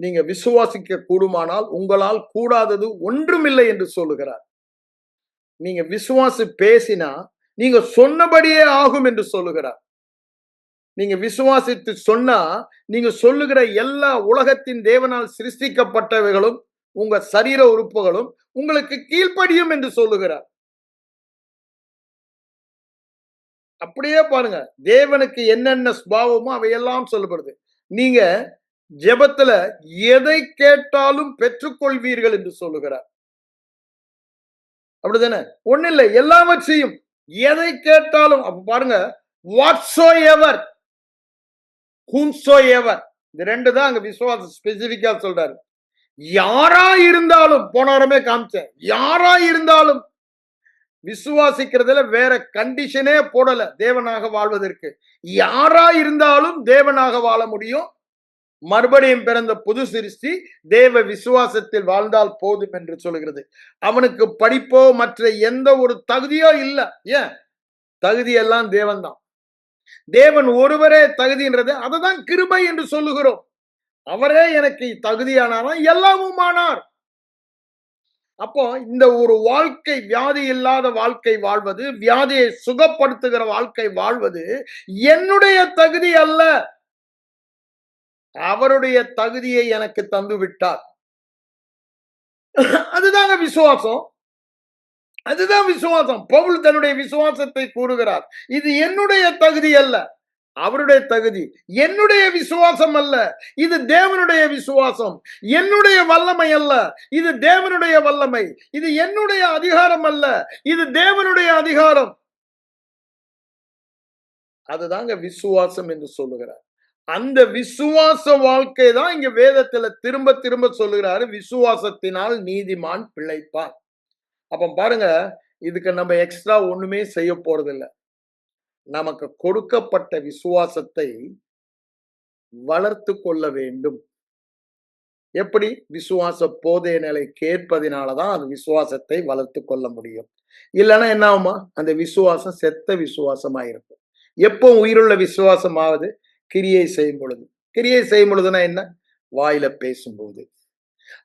[SPEAKER 1] நீங்க விசுவாசிக்க கூடுமானால் உங்களால் கூடாதது ஒன்றுமில்லை என்று சொல்லுகிறார். நீங்க விசுவாசி பேசினா நீங்க சொன்னபடியே ஆகும் என்று சொல்லுகிறார். நீங்க விசுவாசித்து சொன்னா நீங்க சொல்லுகிற எல்லா உலகத்தின் தேவனால் சிருஷ்டிக்கப்பட்டவைகளும் உங்க சரீர உறுப்புகளும் உங்களுக்கு கீழ்ப்படியும் என்று சொல்லுகிறார். அப்படியே பாருங்க, தேவனுக்கு என்னென்ன சுபாவமோ அவையெல்லாம் சொல்லப்படுது. நீங்க ஜெபத்துல எதை கேட்டாலும் பெற்றுக்கொள்வீர்கள் என்று சொல்லுகிறார். அப்படிதானே? ஒண்ணு இல்லை, எல்லாவற்றையும் எதை கேட்டாலும். அப்ப பாருங்க, whatsoever, whomsoever, இது ரெண்டு தான் அங்க விசுவாசம் ஸ்பெசிபிக்கா சொல்றாரு. யாரா இருந்தாலும், போன வாரமே காமிச்சேன், யாரா இருந்தாலும் விசுவாசிக்கிறதுல வேற கண்டிஷனே போடல. தேவனாக வாழ்வதற்கு யாரா இருந்தாலும் தேவனாக வாழ முடியும். மறுபடியும் பிறந்த புது சிருஷ்டி தேவ விசுவாசத்தில் வாழ்ந்தால் போதும் என்று சொல்கிறது. அவனுக்கு படிப்போ மற்ற எந்த ஒரு தகுதியோ இல்லை. ஏன்? தகுதி எல்லாம் தேவன் தான். தேவன் ஒருவரே தகுதின்றது, அதுதான் கிருபை என்று சொல்லுகிறோம். அவரே எனக்கு தகுதியானாரா, எல்லாமும் ஆனார். அப்போ இந்த ஒரு வாழ்க்கை, வியாதி இல்லாத வாழ்க்கை வாழ்வது, வியாதியை சுகப்படுத்துகிற வாழ்க்கை வாழ்வது என்னுடைய தகுதி அல்ல, அவருடைய தகுதியை எனக்கு தந்து விட்டார். அதுதாங்க விசுவாசம். அதுதான் விசுவாசம். பவுல் தன்னுடைய விசுவாசத்தை கூறுகிறார். இது என்னுடைய தகுதி அல்ல, அவருடைய தகுதி. என்னுடைய விசுவாசம் அல்ல, இது தேவனுடைய விசுவாசம். என்னுடைய வல்லமை அல்ல, இது தேவனுடைய வல்லமை. இது என்னுடைய அதிகாரம் அல்ல, இது தேவனுடைய அதிகாரம். அதுதாங்க விசுவாசம் என்று சொல்லுகிறார். அந்த விசுவாச வாழ்க்கை தான் இங்க வேதத்துல திரும்ப திரும்ப சொல்லுகிறாரு. விசுவாசத்தினால் நீதிமான் பிழைப்பான். அப்ப பாருங்க, இதுக்கு நம்ம எக்ஸ்ட்ரா ஒண்ணுமே செய்ய போறதில்லை. நமக்கு கொடுக்கப்பட்ட விசுவாசத்தை வளர்த்து கொள்ள வேண்டும். எப்படி? விசுவாச போதைய நிலை கேட்பதினாலதான் அந்த விசுவாசத்தை வளர்த்து கொள்ள முடியும். இல்லைன்னா என்ன ஆகுமா? அந்த விசுவாசம் செத்த விசுவாசமா இருக்கும். எப்போ உயிருள்ள விசுவாசம் ஆகுது? கிரியை செய்யும் பொழுது. கிரியை செய்யும் பொழுதுனா என்ன? வாயில பேசும்போது.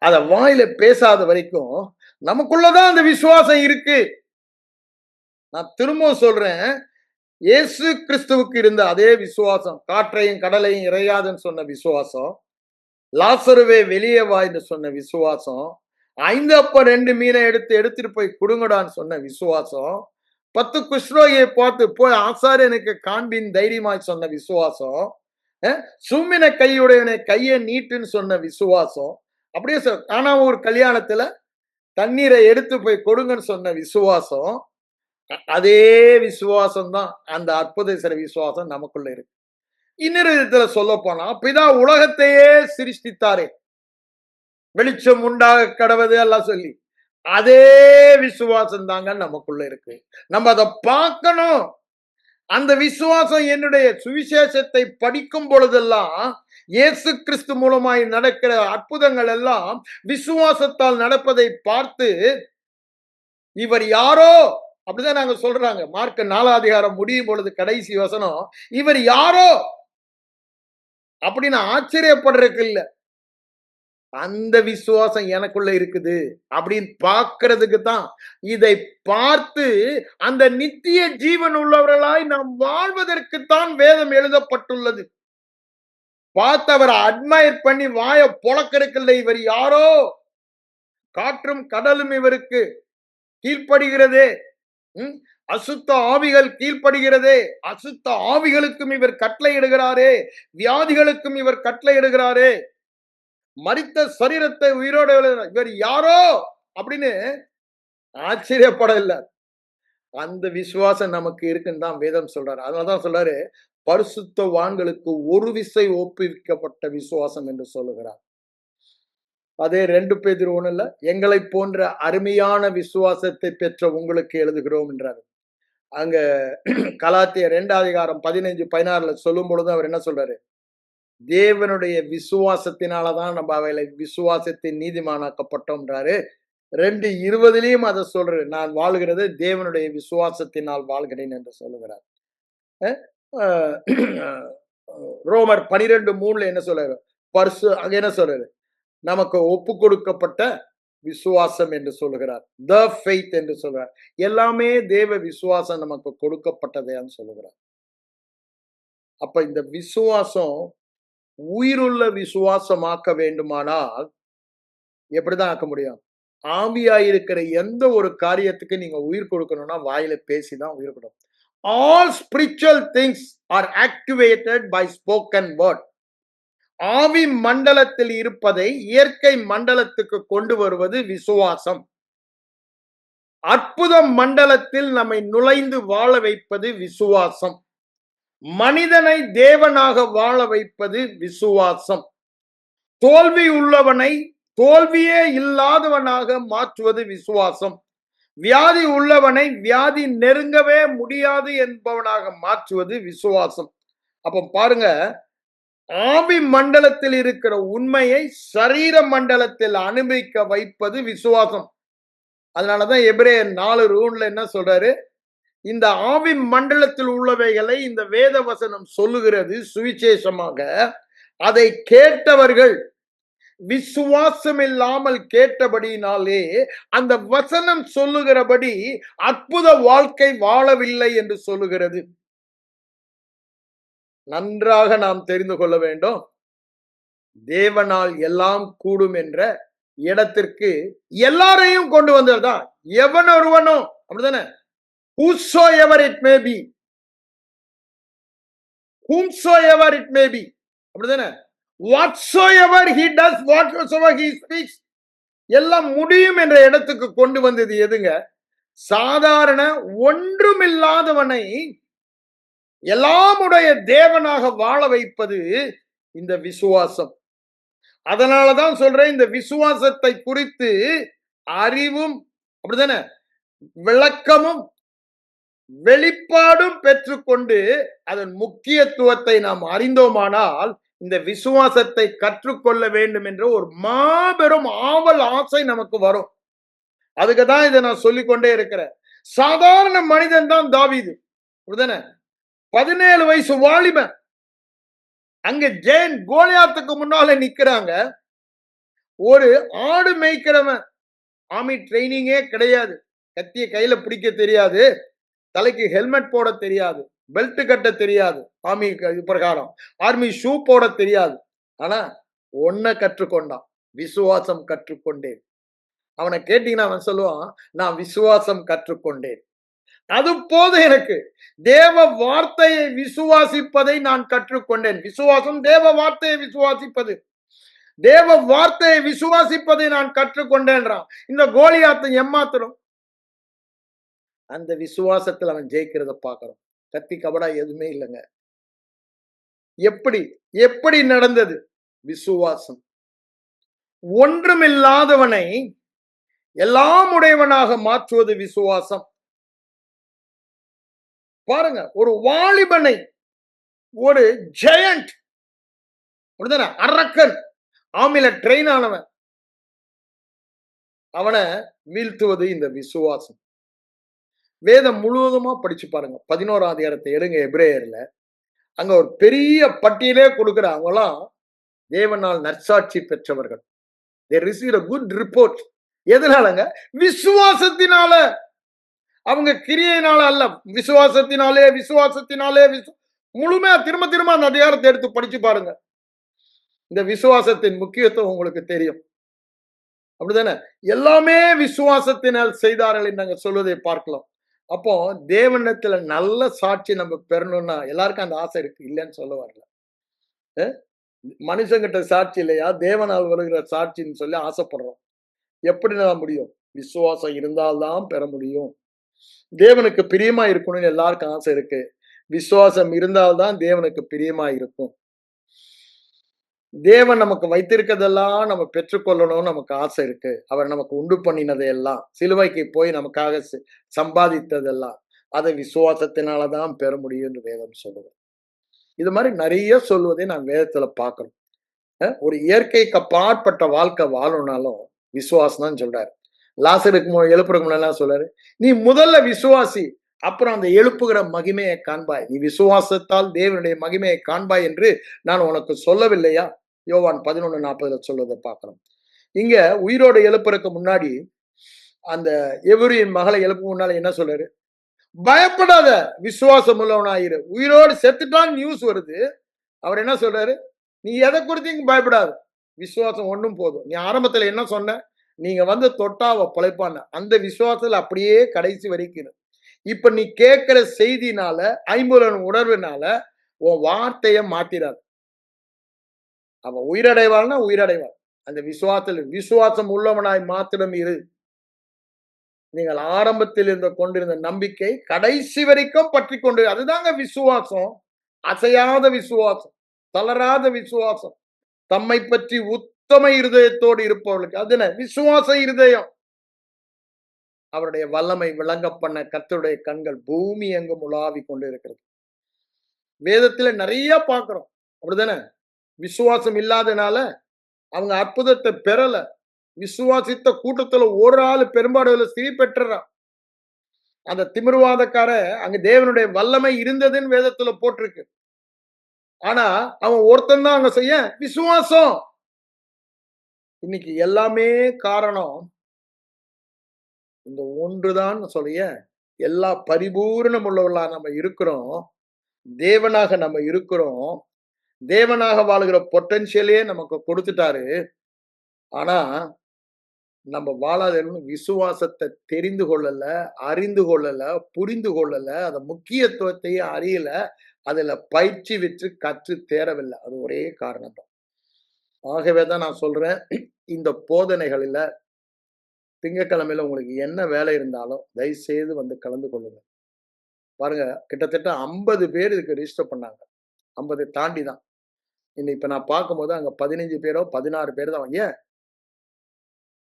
[SPEAKER 1] அத வாயில பேசாத வரைக்கும் நமக்குள்ளதான் அந்த விசுவாசம் இருக்கு. நான் திரும்ப சொல்றேன், இயேசு கிறிஸ்துவுக்கு இருந்த அதே விசுவாசம், காற்றையும் கடலையும் இறையாதுன்னு சொன்ன விசுவாசம், லாசருவே வெளியே வாய்ன்னு சொன்ன விசுவாசம், 5 அப்பம் 2 மீனை எடுத்துட்டு போய் கொடுங்கடான்னு சொன்ன விசுவாசம், 10 குஷ்ரோகியை பார்த்து போய் ஆசாரியனுக்கு காண்பின் தைரியமாய் சொன்ன விசுவாசம், சும்மின கையுடையவனை கையை நீட்டுன்னு சொன்ன விசுவாசம், அப்படியே ஆனா ஒரு கல்யாணத்துல தண்ணீரை எடுத்து போய் கொடுங்கன்னு சொன்ன விசுவாசம், அதே விசுவாசம் தான், அந்த அற்புதேசர விசுவாசம் நமக்குள்ள இருக்கு. இன்னொரு விதத்துல சொல்ல போனா, பிதா உலகத்தையே சிருஷ்டித்தாரே, வெளிச்சம் உண்டாக கடவது எல்லாம் சொல்லி, அதே விசுவாசம் தாங்க நமக்குள்ள இருக்கு. நம்ம அதை பார்க்கணும். அந்த விசுவாசம் என்னுடைய சுவிசேஷத்தை படிக்கும் பொழுதெல்லாம், இயேசு கிறிஸ்து மூலமாய் நடக்கிற அற்புதங்கள் எல்லாம் விசுவாசத்தால் நடப்பதை பார்த்து, இவர் யாரோ அப்படிதான் நாங்க சொல்றாங்க. மார்க் 4 அதிகாரம் முடியும் பொழுது கடைசி வசனம், இவர் யாரோ அப்படின்னு ஆச்சரியப்படுறதுக்கு இல்ல. அந்த விசுவாசம் எனக்குள்ள இருக்குது அப்படின்னு பார்க்கிறதுக்கு தான். இதை பார்த்து அந்த நித்திய ஜீவன் உள்ளவர்களாய் நாம் வாழ்வதற்குத்தான் வேதம் எழுதப்பட்டுள்ளது. பார்த்து அவரை அட்மையர் பண்ணி வாய பொளக்கறதுக்கு இவர் யாரோ, காற்றும் கடலும் இவருக்கு கீழ்ப்படுகிறதே, அசுத்த ஆவிகள் கீழ்ப்படுகிறதே, அசுத்த ஆவிகளுக்கும் இவர் கட்டளையிடுகிறாரே, வியாதிகளுக்கும் இவர் கட்டளையிடுகிறாரே, மரித்த சரீரத்தை உயிரோடு இவர் யாரோ அப்படின்னு ஆச்சரியப்படல. அந்த விசுவாசம் நமக்கு இருக்குன்னு தான் வேதம் சொல்றாரு. அதனாலதான் சொல்றாரு, பரிசுத்தவான்களுக்கு ஒரு விசை ஒப்புவிக்கப்பட்ட விசுவாசம் என்று சொல்லுகிறார். அதே 2 பேதுரு 1 எங்களை போன்ற அருமையான விசுவாசத்தை பெற்ற உங்களுக்கு எழுதுகிறோம் என்றார். அங்க கலாத்தியர் 2 அதிகாரம் 15-16 சொல்லும் பொழுது அவர் என்ன சொல்றாரு, தேவனுடைய விசுவாசத்தினாலதான் நம்ம அவைகளை விசுவாசத்தின் நீதிமானாக்கப்பட்டோம்ன்றாரு. 2:20 அதை சொல்றாரு, நான் வாழ்கிறது தேவனுடைய விசுவாசத்தினால் வாழ்கிறேன் என்று சொல்லுகிறார். ரோமர் 12:3 என்ன சொல்றாரு, அங்க என்ன சொல்றாரு, நமக்கு ஒப்பு கொடுக்கப்பட்ட விசுவாசம் என்று சொல்லுகிறார். த ஃபெய்த் என்று சொல்றார். எல்லாமே தேவ விசுவாசம் நமக்கு கொடுக்கப்பட்டதைன்னு சொல்லுகிறார். அப்ப இந்த விசுவாசம் உயிருள்ள விசுவாசமாக்க வேண்டுமானால் எப்படிதான் ஆக்க முடியும்? ஆவியாயிருக்கிற எந்த ஒரு காரியத்துக்கு நீங்க உயிர் கொடுக்கணும்னா வாயில பேசிதான் உயிர் கொடுக்கணும். All spiritual things are activated by spoken word. ஆவி மண்டலத்தில் இருப்பதை இயற்கை மண்டலத்துக்கு கொண்டு வருவது விசுவாசம். அற்புத மண்டலத்தில் நம்மை நுழைந்து வாழ வைப்பது விசுவாசம். மனிதனை தேவனாக வாழ வைப்பது விசுவாசம். தோல்வி உள்ளவனை தோல்வியே இல்லாதவனாக மாற்றுவது விசுவாசம். வியாதி உள்ளவனை வியாதி நெருங்கவே முடியாது என்பவனாக மாற்றுவது விசுவாசம். அப்ப பாருங்க, ஆவி மண்டலத்தில் இருக்கிற உண்மையை சரீர மண்டலத்தில் அனுபவிக்க வைப்பது விசுவாசம். அதனாலதான் எபிரேயர் 4:1 என்ன சொல்றாரு, இந்த ஆவி மண்டலத்தில் உள்ளவைகளை இந்த வேத வசனம் சொல்லுகிறது சுவிசேஷமாக. அதை கேட்டவர்கள் விசுவாசம் இல்லாமல் கேட்டபடினாலே அந்த வசனம் சொல்லுகிறபடி அற்புத வாழ்க்கை வாழவில்லை என்று சொல்லுகிறது. நன்றாக நாம் தெரிந்து கொள்ள வேண்டும், தேவனால் எல்லாம் கூடும் என்ற இடத்திற்கு எல்லாரையும் கொண்டு வந்ததுதான். எவன் ஒருவனும் அப்படிதானே, whosoever it may be, whomsoever it may be, அப்படிதானே, whatsoever he does, whatsoever he speaks, எல்லாம் முடியும் என்ற இடத்துக்கு கொண்டு வந்தது எதுங்க? சாதாரண ஒன்றுமில்லாதவனை எல்லாமுடைய தேவனாக வாழ வைப்பது இந்த விசுவாசம். அதனாலதான் சொல்றேன், இந்த விசுவாசத்தை குறித்து அறிவும் அப்படிதானே, விளக்கமும் வெளிப்பாடும் பெற்றுக்கொண்டு அதன் முக்கியத்துவத்தை நாம் அறிந்தோமானால் இந்த விசுவாசத்தை கற்றுக்கொள்ள வேண்டும் என்ற ஒரு மாபெரும் ஆவல் ஆசை நமக்கு வரும். அதுக்குதான் இதை நான் சொல்லிக்கொண்டே இருக்கிறேன். சாதாரண மனிதன் தான் தாவீது, 17 வயசு வாலிபன். அங்க ஜெயன் கோலியாத்துக்கு முன்னால நிக்கிறாங்க. ஒரு ஆடு மேய்க்கிறவன், ஆர்மி ட்ரைனிங்கே கிடையாது, கத்திய கையில பிடிக்க தெரியாது, தலைக்கு ஹெல்மெட் போட தெரியாது, பெல்ட் கட்ட தெரியாது, ஆர்மி பிரகாரம் ஆர்மி ஷூ போட தெரியாது. ஆனா ஒன்ன கற்றுக்கொண்டான், விசுவாசம் கற்றுக்கொண்டேன். அவனை கேட்டீங்கன்னா அவன் சொல்லுவான், நான் விசுவாசம் கற்றுக்கொண்டேன். அது போதும் எனக்கு. தேவ வார்த்தையை விசுவாசிப்பதை நான் கற்றுக்கொண்டேன். விசுவாசம் தேவ வார்த்தையை விசுவாசிப்பது. தேவ வார்த்தையை விசுவாசிப்பதை நான் கற்றுக்கொண்டேன்றான். இந்த கோலியாத்து எம்மாத்திரம் அந்த விசுவாசத்துல அவன் ஜெயிக்கிறத பார்க்கிறோம். கத்தி கபடா எதுவுமே இல்லைங்க. எப்படி எப்படி நடந்தது? விசுவாசம். ஒன்றுமில்லாதவனை எல்லாம் உடையவனாக மாற்றுவது விசுவாசம். பாருங்க, ஒரு வாலிபனை, ஒரு ஜெயண்ட், அரக்கன், ஆமில ட்ரெயின் ஆனவன், அவனை வீழ்த்துவது இந்த விசுவாசம். வேதம் முழுவதுமா படிச்சு பாருங்க. 11ஆம் அதிகாரத்தை எடுங்க எபிரேயர்ல. அங்க ஒரு பெரிய பட்டியலே கொடுக்கிற அவங்களாம் தேவனால் நற்சாட்சி பெற்றவர்கள். they received a good report. எதனாலங்க? விசுவாசத்தினால. அவங்க கிரியையினால அல்ல, விசுவாசத்தினாலே. விசுவாசத்தினாலே முழுமையா திரும்ப திரும்ப அந்த அதிகாரத்தை எடுத்து படிச்சு பாருங்க. இந்த விசுவாசத்தின் முக்கியத்துவம் உங்களுக்கு தெரியும். அப்படிதானே? எல்லாமே விசுவாசத்தினால் செய்தார்கள் என்று நாங்க சொல்வதை பார்க்கலாம். அப்போ தேவனிடத்துல நல்ல சாட்சி நம்ம பெறணும்னா எல்லாருக்கும் அந்த ஆசை இருக்கு, இல்லைன்னு சொல்ல வரல. மனுஷங்கிட்ட சாட்சி இல்லையா, தேவனால் வருகிற சாட்சின்னு சொல்லி ஆசைப்படுறோம். எப்படி நான் முடியும்? விசுவாசம் இருந்தால்தான் பெற முடியும். தேவனுக்கு பிரியமா இருக்கணும்னு எல்லாருக்கும் ஆசை இருக்கு. விசுவாசம் இருந்தால்தான் தேவனுக்கு பிரியமா இருக்கும். தேவன் நமக்கு வைத்திருக்கிறதெல்லாம் நம்ம பெற்றுக்கொள்ளணும்னு நமக்கு ஆசை இருக்கு. அவர் நமக்கு உண்டு பண்ணினதையெல்லாம், சிலுவைக்கு போய் நமக்காக சம்பாதித்ததெல்லாம், அதை விசுவாசத்தினாலதான் பெற முடியும் என்று வேதம் சொல்லுது. இது மாதிரி நிறைய சொல்வதை நான் வேதத்துல பார்க்கணும். ஒரு இயற்கைக்கு அப்பாற்பட்ட வாழ்க்கை வாழணும்னாலும் விசுவாசம் தான் சொல்றாரு. லாசருக்கு எழுப்புறதுக்கு முன்னெல்லாம் சொல்றாரு, நீ முதல்ல விசுவாசி, அப்புறம் அந்த எழுப்புகிற மகிமையை காண்பாய். நீ விசுவாசத்தால் தேவனுடைய மகிமையை காண்பாய் என்று நான் உனக்கு சொல்லவில்லையா? யோவான் 11:40 சொல்வதை பார்க்கிறோம். இங்க உயிரோடு எழுப்புறதுக்கு முன்னாடி அந்த எவரியின் மகளை எழுப்பு முன்னால என்ன சொல்றாரு? பயப்படாத, விசுவாசம் உள்ளவனாயிரு. உயிரோடு செத்துட்டான் நியூஸ் வருது. அவர் என்ன சொல்றாரு? நீ எதை குறித்து பயப்படாது, விசுவாசம் ஒண்ணும் போதும். நீ ஆரம்பத்துல என்ன சொன்ன? நீங்க வந்து தொட்டா அவ பிழைப்பான அந்த விசுவாசத்துல அப்படியே கடைசி வரைக்கும். இப்ப நீ கேட்கிற செய்தினால, ஐம்புலன் உணர்வுனால உன் வார்த்தைய மாத்திராது. அவ உயிரடைவாள்னா உயிரடைவாள். அந்த விசுவாசம் உள்ளவனாய் மாத்திரம் இரு. நீங்கள் ஆரம்பத்தில் இருந்த கொண்டிருந்த நம்பிக்கை கடைசி வரைக்கும் பற்றி கொண்டு, அதுதாங்க விசுவாசம். அசையாத விசுவாசம், தளராத விசுவாசம், தம்மை பற்றி உத்தம இருதயத்தோடு இருப்பவர்களுக்கு அது என்ன? விசுவாச இருதயம். அவருடைய வல்லமை விளங்க பண்ண கர்த்தருடைய கண்கள் பூமி எங்கும் உலாவி கொண்டு இருக்கிறது. வேதத்துல நிறைய பார்க்கிறோம். அப்படிதானே? விசுவாசம் இல்லாதனால அவங்க அற்புதத்தை பெறல. விசுவாசித்த கூட்டத்துல ஒரு ஆள் பெரும்பாடு ஸ்திரீ பெற்றா. அந்த திமிர்வாதக்கார அங்க தேவனுடைய வல்லமை இருந்ததுன்னு வேதத்துல போட்டிருக்கு. ஆனா அவன் ஒருத்தன் தான் அங்க செய்ய விசுவாசம். இன்னைக்கு எல்லாமே காரணம் இந்த ஒன்றுதான் சொல்லிய எல்லா பரிபூர்ணம் உள்ளவர்களா நம்ம இருக்கிறோம். தேவனாக நம்ம இருக்கிறோம். தேவனாக வாழ்கிற பொட்டன்ஷியலே நமக்கு கொடுத்துட்டாரு. ஆனா நம்ம வாழாத விசுவாசத்தை தெரிந்து கொள்ளல, அறிந்து கொள்ளல, புரிந்து கொள்ளல, அத முக்கியத்துவத்தையும் அறியல, அதுல பயிற்சி விற்று கற்று தேரவில்லை. அது ஒரே காரணம் தான். ஆகவேதான் நான் சொல்றேன், இந்த போதனைகளில திங்கட்கிழமையில உங்களுக்கு என்ன வேலை இருந்தாலும் தயவு செய்து வந்து கலந்து கொள்ளுங்க. பாருங்க, கிட்டத்தட்ட 50 பேர் இதுக்கு ரிஜிஸ்டர் பண்ணாங்க. 50 தாண்டி தான். இப்ப நான் பார்க்கும்போது அங்க 15 பேரோ 16 பேர் தான். ஏன்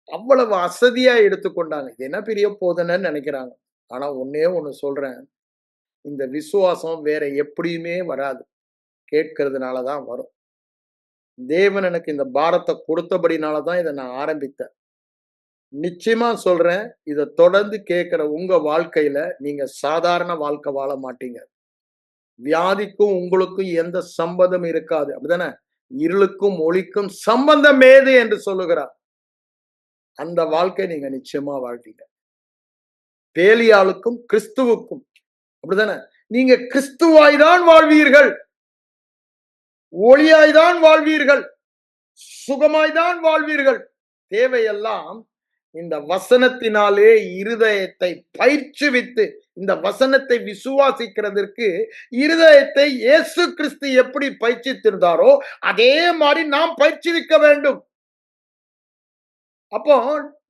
[SPEAKER 1] அவ்வளவு அசதியா எடுத்துக்கொண்டாங்க? இது என்ன பெரிய போதனைன்னு நினைக்கிறாங்க. ஆனா ஒன்னே ஒண்ணு சொல்றேன், இந்த விசுவாசம் வேற எப்படியுமே வராது. கேட்கறதுனாலதான் வரும். தேவன் எனக்கு இந்த பாரத்தை கொடுத்தபடினாலதான் இதை நான் ஆரம்பித்தேன். நிச்சயமா சொல்றேன், இதை தொடர்ந்து கேட்கிற உங்க வாழ்க்கையில நீங்க சாதாரண வாழ்க்கை வாழ மாட்டீங்க. வியாதிக்கும் உங்களுக்கும் எந்த சம்பந்தம் இருக்காது. அப்படிதானே? இருளுக்கும் ஒளிக்கும் சம்பந்தம் ஏது என்று சொல்லுகிறார். அந்த வாழ்க்கை நீங்க நிச்சயமா வாழ்வீங்க. பேலியாளுக்கும் கிறிஸ்துவுக்கும் அப்படிதானே? நீங்க கிறிஸ்துவாய்தான் வாழ்வீர்கள், ஒளியாய்தான் வாழ்வீர்கள், சுகமாய்தான் வாழ்வீர்கள். தேவையெல்லாம் இந்த வசனத்தினாலே இருதயத்தை பயிற்சிவித்து, இந்த வசனத்தை விசுவாசிக்கிறதற்கு இருதயத்தை இயேசு கிறிஸ்து எப்படி பயிற்சித்திருந்தாரோ அதே மாதிரி நாம் பயிற்சிவிக்க வேண்டும். அப்போ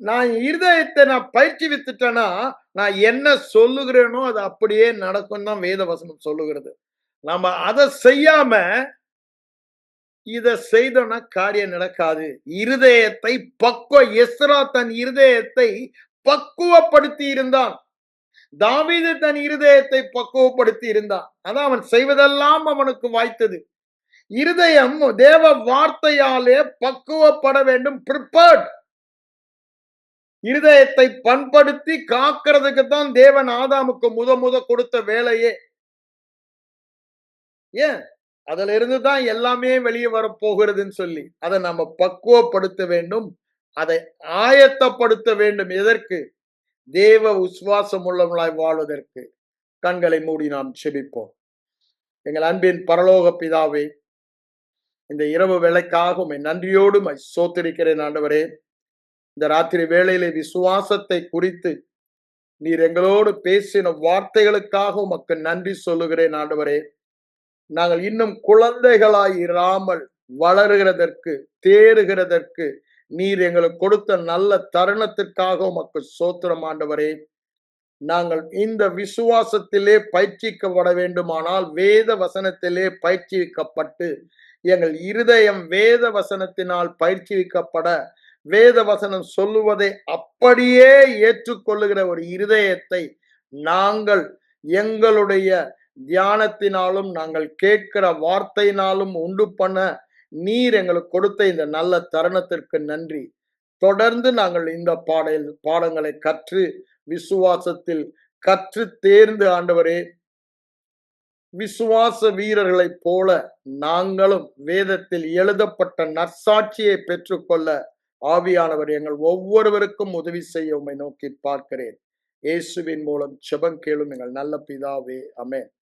[SPEAKER 1] நான் இருதயத்தை நான் பயிற்சி வித்துட்டேன்னா, நான் என்ன சொல்லுகிறேனோ அது அப்படியே நடக்கும் தான் வேத வசனம் சொல்லுகிறது. நம்ம அத செய்யாம இத செய்தோம்னா காரியம் நடக்காது. இருதயத்தை எஸ்றா தன் இருதயத்தை பக்குவப்படுத்தி இருந்தான். தாவீது தன் இருதயத்தை பக்குவப்படுத்தி இருந்தான். அதான் அவன் செய்வதெல்லாம் அவனுக்கு வாய்த்தது. இருதயம் தேவ வார்த்தையாலே பக்குவப்பட வேண்டும். பிரிப்பேர்ட். இருதயத்தை பண்படுத்தி காக்கிறதுக்கு தான் தேவன் ஆதாமுக்கு முத கொடுத்த வேலையே. ஏன்? அதுல இருந்து தான் எல்லாமே வெளியே வரப்போகிறதுன்னு சொல்லி அதை நம்ம பக்குவப்படுத்த வேண்டும். அதை ஆயத்தப்படுத்த வேண்டும். எதற்கு? தேவ விசுவாசம் உள்ளவர்களாய் வாழ்வதற்கு. கண்களை மூடி நாம் செபிப்போம். எங்கள் அன்பின் பரலோக பிதாவே, இந்த இரவு வேளைக்காக உம்மை நன்றியோடு ஸ்தோத்திரிக்கிறேன் ஆண்டவரே. இந்த ராத்திரி வேளையிலே விசுவாசத்தை குறித்து நீர் எங்களோடு பேசின வார்த்தைகளுக்காக உமக்கு நன்றி சொல்லுகிறேன் ஆண்டவரே. நாங்கள் இன்னும் குழந்தைகளாய் இராமல் வளருகிறதற்கு, தேறுகிறதற்கு நீர் எங்களுக்கு கொடுத்த நல்ல தருணத்திற்காக உமக்கு ஸ்தோத்திரம் ஆண்டவரே. நாங்கள் இந்த விசுவாசத்திலே பயிற்சிக்கப்பட வேண்டுமானால் வேத வசனத்திலே பயிற்சிக்கப்பட்டு எங்கள் இருதயம் வேத வசனத்தினால் பயிற்சிக்கப்பட, வேத வசனம் சொல்லுவதை அப்படியே ஏற்றுக்கொள்ளுகிற ஒரு இருதயத்தை நாங்கள் எங்களுடைய தியானத்தினாலும் நாங்கள் கேட்கிற வார்த்தையினாலும் உண்டு பண்ண நீர் எங்களுக்கு கொடுத்த இந்த நல்ல தருணத்திற்கு நன்றி. தொடர்ந்து நாங்கள் இந்த பாடங்களை கற்று விசுவாசத்தில் கற்று தேர்ந்து ஆண்டவரே, விசுவாச வீரர்களைப் போல நாங்களும் வேதத்தில் எழுதப்பட்ட நற்சாட்சியை பெற்றுக்கொள்ள ஆவியானவர் எங்கள் ஒவ்வொருவருக்கும் உதவி செய்ய உம்மை நோக்கி பார்க்கிறேன். இயேசுவின் மூலம் ஜெபம் கேளும் எங்கள் நல்ல பிதாவே. ஆமென்.